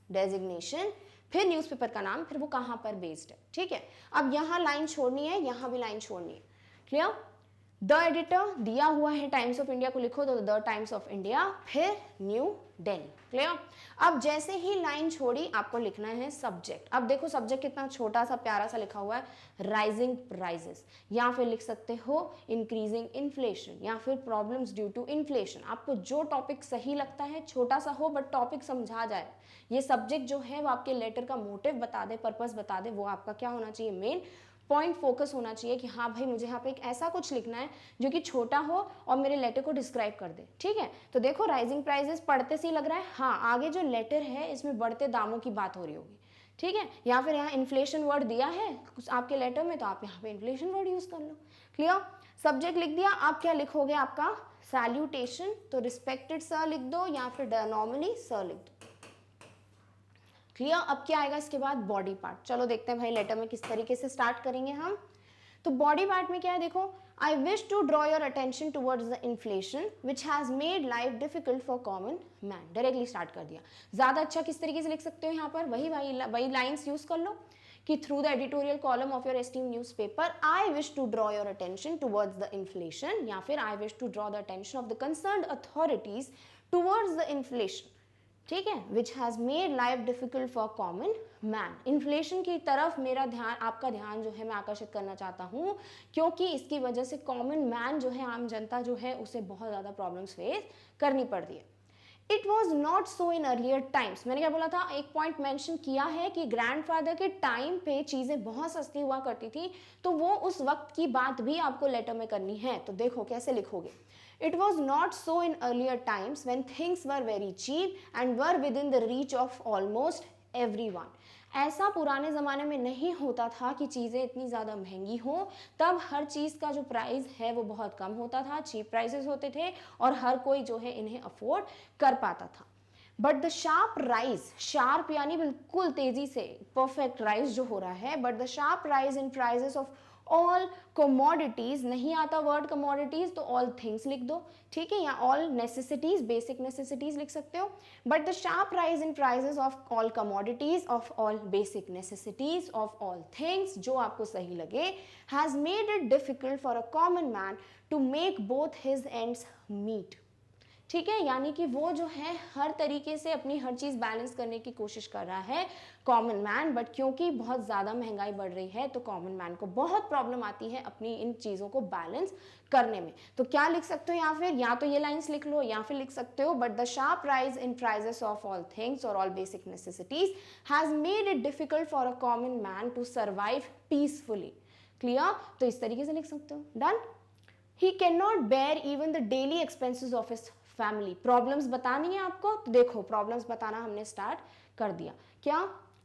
डेजिग्नेशन, फिर न्यूज़पेपर का नाम, फिर वो कहाँ पर बेस्ड है. ठीक है. अब यहाँ लाइन छोड़नी है, यहाँ भी लाइन छोड़नी है. क्लियर? द एडिटर दिया हुआ है टाइम्स ऑफ इंडिया को लिखो तो द टाइम्स ऑफ इंडिया, फिर न्यू दिल्ली. क्लियर? अब जैसे ही लाइन छोड़ी आपको लिखना है सब्जेक्ट. अब देखो सब्जेक्ट कितना छोटा सा प्यारा सा लिखा हुआ है, राइजिंग प्राइजेस, या फिर लिख सकते हो इंक्रीजिंग इन्फ्लेशन, या फिर प्रॉब्लम्स ड्यू टू इन्फ्लेशन. आपको जो टॉपिक सही लगता है, छोटा सा हो बट टॉपिक समझा जाए, ये सब्जेक्ट जो है वो आपके लेटर का मोटिव बता दे, पर्पस बता दे, वो आपका क्या होना चाहिए, मेन पॉइंट फोकस होना चाहिए कि हाँ भाई मुझे यहाँ पे एक ऐसा कुछ लिखना है जो कि छोटा हो और मेरे लेटर को डिस्क्राइब कर दे. ठीक है. तो देखो राइजिंग प्राइजेस पढ़ते से ही लग रहा है हाँ आगे जो लेटर है इसमें बढ़ते दामों की बात हो रही होगी. ठीक है. या फिर यहाँ इन्फ्लेशन वर्ड दिया है कुछ आपके लेटर में, तो आप यहाँ पे इन्फ्लेशन वर्ड यूज कर लो. क्लियर? सब्जेक्ट लिख दिया. आप क्या लिखोगे, आपका सैल्यूटेशन, तो रिस्पेक्टेड सर लिख दो या फिर नॉर्मली सर लिख दो. क्लियर? अब क्या आएगा इसके बाद, बॉडी पार्ट. चलो देखते हैं भाई लेटर में किस तरीके से स्टार्ट करेंगे हम. तो बॉडी पार्ट में क्या है देखो, I wish to draw your attention towards the inflation which has made life difficult for common man. Directly start कर दिया. ज्यादा अच्छा किस तरीके से लिख सकते हो यहाँ पर, वही लाइन्स यूज कर लो कि through the editorial column of your esteem newspaper I wish to draw your attention towards the inflation, या फिर I wish to draw the attention of the concerned authorities towards the inflation. ठीक है, which has made life difficult for common man. Inflation की तरफ मेरा ध्यान, आपका ध्यान जो है मैं आकर्षित करना चाहता हूँ, क्योंकि इसकी वजह से कॉमन मैन जो है, आम जनता जो है, उसे बहुत ज़्यादा प्रॉब्लम्स फेस करनी पड़ रही है। It was not so in earlier times. मैंने क्या बोला था, एक पॉइंट मेंशन किया है कि ग्रैंडफादर के टाइम पे चीज़ें बहुत सस्ती हुआ करती थी, तो वो उस वक्त की बात भी आपको लेटर में करनी है। तो देखो कैसे लिखोगे। It was not so in earlier times when things were very cheap and were within the reach of almost everyone. ऐसा पुराने ज़माने में नहीं होता था कि चीज़ें इतनी ज़्यादा महंगी हों, तब हर चीज़ का जो प्राइस है वो बहुत कम होता था, चीप प्राइसेस होते थे और हर कोई जो है इन्हें अफोर्ड कर पाता था। But the sharp rise, sharp यानी बिल्कुल तेजी से, परफेक्ट राइज जो हो रहा है, but the sharp rise in prices of all commodities, नहीं आता वर्ड कमोडिटीज तो ऑल थिंग्स लिख दो, ठीक है, या ऑल नेसेसिटीज, बेसिक नेसेसिटीज लिख सकते हो। But the sharp rise in prices of all commodities, of all basic necessities, of all things, जो आपको सही लगे, has made it difficult for a common man to make both his ends meet. ठीक है, यानी कि वो जो है हर तरीके से अपनी हर चीज़ बैलेंस करने की कोशिश कर रहा है कॉमन मैन, बट क्योंकि बहुत ज़्यादा महंगाई बढ़ रही है तो कॉमन मैन को बहुत प्रॉब्लम आती है अपनी इन चीज़ों को बैलेंस करने में। तो क्या लिख सकते हो, या फिर या तो ये लाइंस लिख लो, या फिर लिख सकते हो, but the sharp rise in prices of all things और all basic necessities has made it difficult for a common man to survive peacefully. Clear, तो इस तरीके से लिख सकते हो। Done. He can not bear even the daily expenses of his family. Problems बतानी है आपको, तो देखो प्रॉब्लम्स बताना हमने स्टार्ट कर दिया। क्या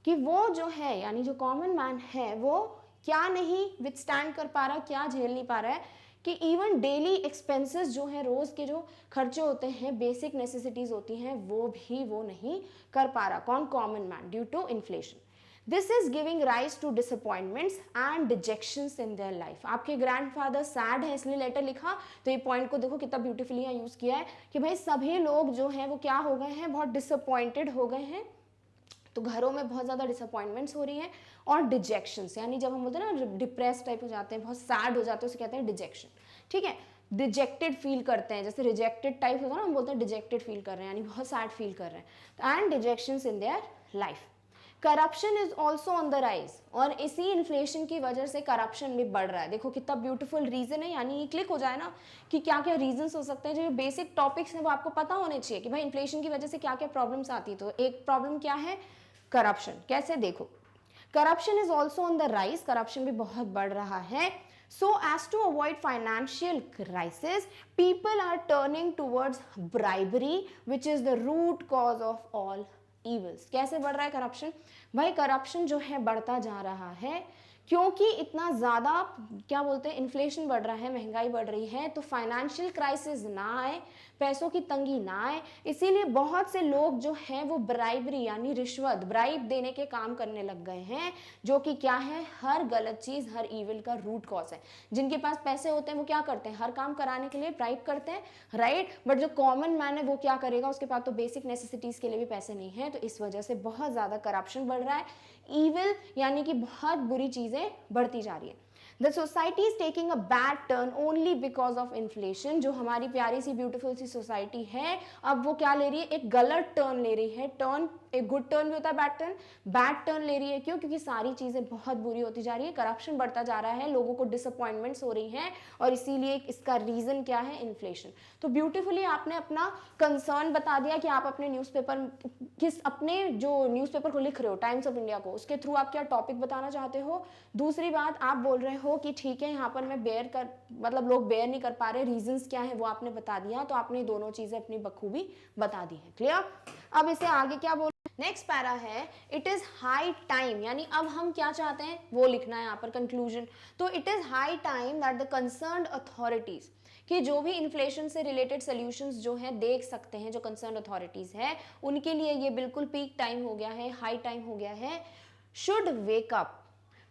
कि वो जो है, यानी जो कॉमन मैन है, वो क्या नहीं विथस्टैंड कर पा रहा, क्या झेल नहीं पा रहा है कि इवन डेली एक्सपेंसेस जो है, रोज के जो खर्चे होते हैं, बेसिक नेसेसिटीज होती हैं, वो भी वो नहीं कर पा रहा। कौन? Common man, due to inflation. This is giving rise to disappointments and dejections in their life. आपके ग्रैंडफादर सैड है इसलिए लेटर लिखा, तो ये पॉइंट को देखो कितना ब्यूटीफुली यहाँ यूज किया है कि भाई सभी लोग जो हैं वो क्या हो गए हैं, बहुत डिसअपॉइंटेड हो गए हैं, तो घरों में बहुत ज़्यादा डिसअपॉइंटमेंट्स हो रही हैं, और डिजेक्शंस, यानी जब हम बोलते हैं ना डिप्रेस टाइप हो जाते हैं, बहुत सैड हो जाते हैं, उसे कहते हैं डिजेक्शन। ठीक है, डिजेक्टेड फील करते हैं, जैसे रिजेक्टेड टाइप होता है ना, हम बोलते हैं डिजेक्टेड फील कर रहे हैं, यानी बहुत सैड फील कर रहे हैं, and dejections in their life. Corruption is also on the rise, और इसी इन्फ्लेशन की वजह से करप्शन भी बढ़ रहा है। देखो कितना ब्यूटीफुल रीजन है, यानी ये क्लिक हो जाए ना कि क्या क्या रीजंस हो सकते हैं, जो बेसिक टॉपिक्स हैं वो आपको पता होने चाहिए कि भाई इन्फ्लेशन की वजह से क्या क्या प्रॉब्लम्स आती है। तो एक प्रॉब्लम क्या है? करप्शन। कैसे? देखो, corruption is also on the rise, corruption भी बहुत बढ़ रहा है। So as to avoid financial crisis, people are turning towards bribery, which is the root cause of all evils. कैसे बढ़ रहा है करप्शन? भाई करप्शन जो है बढ़ता जा रहा है क्योंकि इतना ज़्यादा क्या बोलते हैं इन्फ्लेशन बढ़ रहा है, महंगाई बढ़ रही है, तो फाइनेंशियल क्राइसिस ना आए, पैसों की तंगी ना आए, इसीलिए बहुत से लोग जो हैं वो ब्राइबरी यानी रिश्वत, ब्राइब देने के काम करने लग गए हैं, जो कि क्या है? हर गलत चीज़, हर इविल का रूट कॉज है। जिनके पास पैसे होते हैं वो क्या करते हैं? हर काम कराने के लिए ब्राइब करते हैं, राइट। बट जो कॉमन मैन है वो क्या करेगा? उसके पास तो बेसिक नेसेसिटीज़ के लिए भी पैसे नहीं है, तो इस वजह से बहुत ज़्यादा करप्शन बढ़ रहा है। ईविल यानी कि बहुत बुरी चीज़ें बढ़ती जा रही है। The society is taking a bad turn only because of inflation। जो हमारी प्यारी सी ब्यूटीफुल सी सोसाइटी है, अब वो क्या ले रही है? एक गलत टर्न ले रही है। टर्न, एक गुड टर्न भी होता है, बैड टर्न ले रही है। क्यों? क्योंकि सारी चीज़ें बहुत बुरी होती जा रही है, करप्शन बढ़ता जा रहा है, लोगों को डिसअपॉइंटमेंट्स हो रही हैं, और इसीलिए इसका रीज़न क्या है? इन्फ्लेशन। तो ब्यूटीफुली आपने अपना कंसर्न बता दिया कि आप अपने न्यूज़पेपर अपने जो न्यूज़पेपर को लिख रहे हो, टाइम्स ऑफ इंडिया को, उसके थ्रू आप क्या टॉपिक बताना चाहते हो। दूसरी बात, आप बोल रहे हो कि ठीक है यहाँ पर मैं मतलब लोग बेयर नहीं कर पा रहे, रीजंस क्या है वो आपने बता दिया, तो आपने दोनों चीजें अपनी बखूबी बता दी है। क्लियर? अब इसे आगे क्या बोल, नेक्स्ट पैरा है, इट इज हाई टाइम, यानी अब हम क्या चाहते हैं वो लिखना है यहाँ पर कंक्लूजन। तो it is high time that the concerned authorities, कि जो भी इन्फ्लेशन से रिलेटेड सोल्यूशंस जो हैं देख सकते हैं, जो कंसर्न अथॉरिटीज़ है उनके लिए ये बिल्कुल पीक टाइम हो गया है, हाई टाइम हो गया है। Should wake up,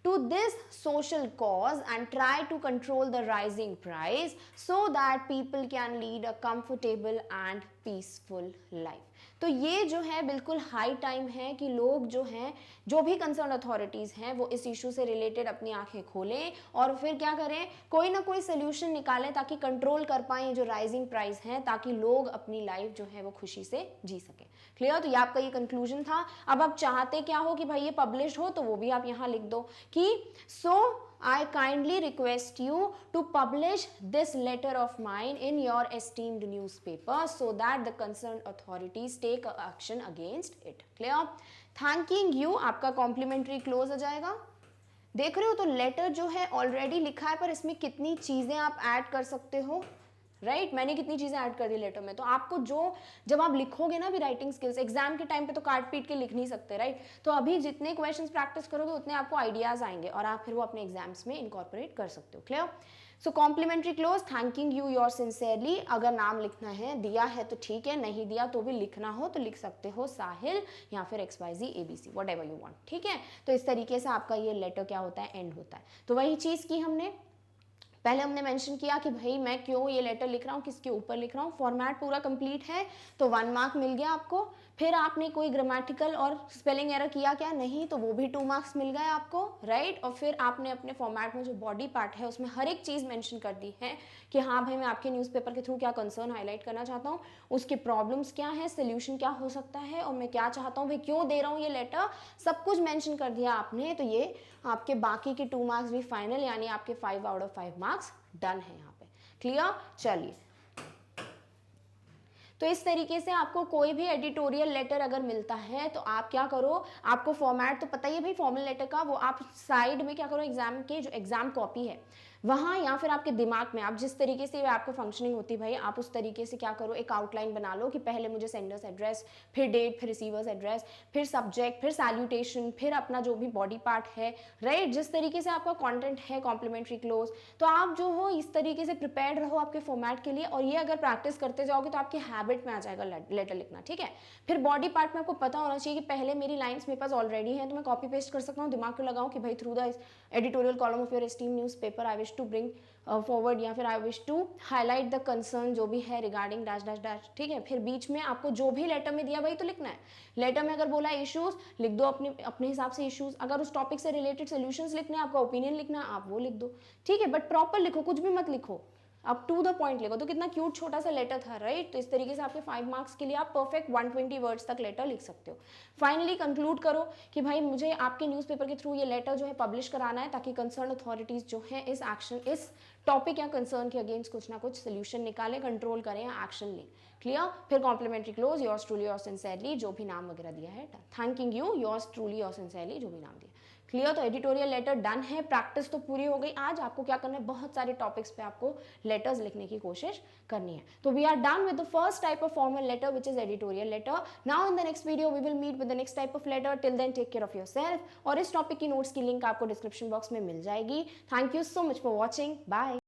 to this social cause and try to control the rising price so that people can lead a comfortable and peaceful life. तो ये जो है बिल्कुल हाई टाइम है कि लोग जो हैं, जो भी कंसर्न अथॉरिटीज़ हैं, वो इस इशू से रिलेटेड अपनी आंखें खोलें और फिर क्या करें, कोई ना कोई सोल्यूशन निकालें ताकि कंट्रोल कर पाएं जो राइजिंग प्राइस हैं, ताकि लोग अपनी लाइफ जो है वो खुशी से जी सकें। क्लियर? तो ये आपका ये कंक्लूजन था। अब आप चाहते क्या हो कि भाई ये पब्लिश हो, तो वो भी आप यहाँ लिख दो कि सो I kindly request you to publish this letter of mine in your esteemed newspaper so that the concerned authorities take action against it. Clear? Thanking you आपका complimentary close आ जाएगा। देख रहे हो तो लेटर जो है ऑलरेडी लिखा है, पर इसमें कितनी चीजें आप ऐड कर सकते हो, राइट मैंने कितनी चीज़ें ऐड कर दी लेटर में। तो आपको जो जब आप लिखोगे ना भी राइटिंग स्किल्स, एग्जाम के टाइम पे तो काट पीट के लिख नहीं सकते, राइट। तो अभी जितने क्वेश्चंस प्रैक्टिस करोगे उतने आपको आइडियाज़ आएंगे और आप फिर वो अपने एग्जाम्स में इनकॉर्पोरेट कर सकते हो। Clear? So complimentary close, thanking you your sincerely. अगर नाम लिखना है, दिया है तो ठीक है, नहीं दिया तो भी लिखना हो तो लिख सकते हो साहिल या फिर XYZ ABC, what ever you want. ठीक है, तो इस तरीके से आपका ये लेटर क्या होता है, एंड होता है। तो वही चीज़ की हमने पहले हमने मेंशन किया कि भाई मैं क्यों ये लेटर लिख रहा हूँ, किसके ऊपर लिख रहा हूँ, फॉर्मेट पूरा कंप्लीट है तो 1 मार्क मिल गया आपको। फिर आपने कोई ग्रामेटिकल और स्पेलिंग एरर किया क्या, नहीं, तो वो भी 2 मार्क्स मिल गए आपको, राइट। और फिर आपने अपने फॉर्मेट में जो बॉडी पार्ट है उसमें हर एक चीज़ मेंशन कर दी है कि हाँ भाई मैं आपके न्यूज़पेपर के थ्रू क्या कंसर्न हाईलाइट करना चाहता हूँ, उसकी प्रॉब्लम्स क्या है, सोल्यूशन क्या हो सकता है और मैं क्या चाहता हूँ, भाई क्यों दे रहा हूँ ये लेटर, सब कुछ मेंशन कर दिया आपने। तो ये आपके बाकी के 2 मार्क्स भी फाइनल, यानी आपके 5 आउट ऑफ 5 मार्क्स डन है यहाँ पे। क्लियर? चलिए, तो इस तरीके से आपको कोई भी एडिटोरियल लेटर अगर मिलता है तो आप क्या करो, आपको फॉर्मेट तो पता ही है भाई फॉर्मल लेटर का, वो आप साइड में क्या करो, एग्जाम के जो एग्जाम कॉपी है वहाँ या फिर आपके दिमाग में आप जिस तरीके से आपको फंक्शनिंग होती है भाई, आप उस तरीके से क्या करो, एक आउटलाइन बना लो कि पहले मुझे सेंडर्स एड्रेस, फिर डेट, फिर रिसीवर्स एड्रेस, फिर सब्जेक्ट, फिर सैल्यूटेशन, फिर अपना जो भी बॉडी पार्ट है, राइट। जिस तरीके से आपका कंटेंट है कॉम्प्लीमेंट्री क्लोज, तो आप जो हो इस तरीके से प्रिपेयर्ड रहो आपके फॉर्मेट के लिए, और ये अगर प्रैक्टिस करते जाओगे तो आपके हैबिट में आ जाएगा लेटर लिखना। ठीक है, फिर बॉडी पार्ट में आपको पता होना चाहिए कि पहले मेरी लाइन्स मेरे पास ऑलरेडी हैं तो मैं कॉपी पेस्ट कर सकता हूँ, दिमाग को लगाऊं कि भाई through the editorial column of your esteem newspaper I wish to bring forward या फिर I wish to highlight the concern जो भी है रिगार्डिंग डैश डैश डैश। ठीक है, फिर बीच में आपको जो भी लेटर में दिया वही तो लिखना है। लेटर में अगर बोला इश्यूज, लिख दो अपने हिसाब से इश्यूज। अगर उस टॉपिक से रिलेटेड सोल्यूशंस लिखने, आपका ओपिनियन लिखना, आप वो लिख दो। ठीक है, बट प्रॉपर लिखो, कुछ भी मत लिखो, अब टू द पॉइंट लिखो। तो कितना क्यूट छोटा सा लेटर था, राइट। तो इस तरीके से आपके 5 मार्क्स के लिए आप परफेक्ट 120 वर्ड्स तक लेटर लिख सकते हो। फाइनली कंक्लूड करो कि भाई मुझे आपके न्यूज़पेपर के थ्रू ये लेटर जो है पब्लिश कराना है ताकि कंसर्न अथॉरिटीज़ जो है इस टॉपिक या कंसर्न के अगेंस्ट कुछ ना कुछ सोल्यूशन निकालें, कंट्रोल करें या एक्शन लें। क्लियर? फिर complimentary close, yours truly yours sincerely, जो भी नाम वगैरह दिया है, thanking you yours truly yours sincerely, जो भी नाम दिया। क्लियर? तो एडिटोरियल लेटर डन है, प्रैक्टिस तो पूरी हो गई। आज आपको क्या करना है, बहुत सारे टॉपिक्स पे आपको लेटर्स लिखने की कोशिश करनी है। तो we are done with the first type of formal letter which is editorial letter. Now in the next video we will meet with the next type of letter. Till then take care of yourself. और इस topic की notes की link आपको description box में मिल जाएगी। Thank you so much for watching, bye.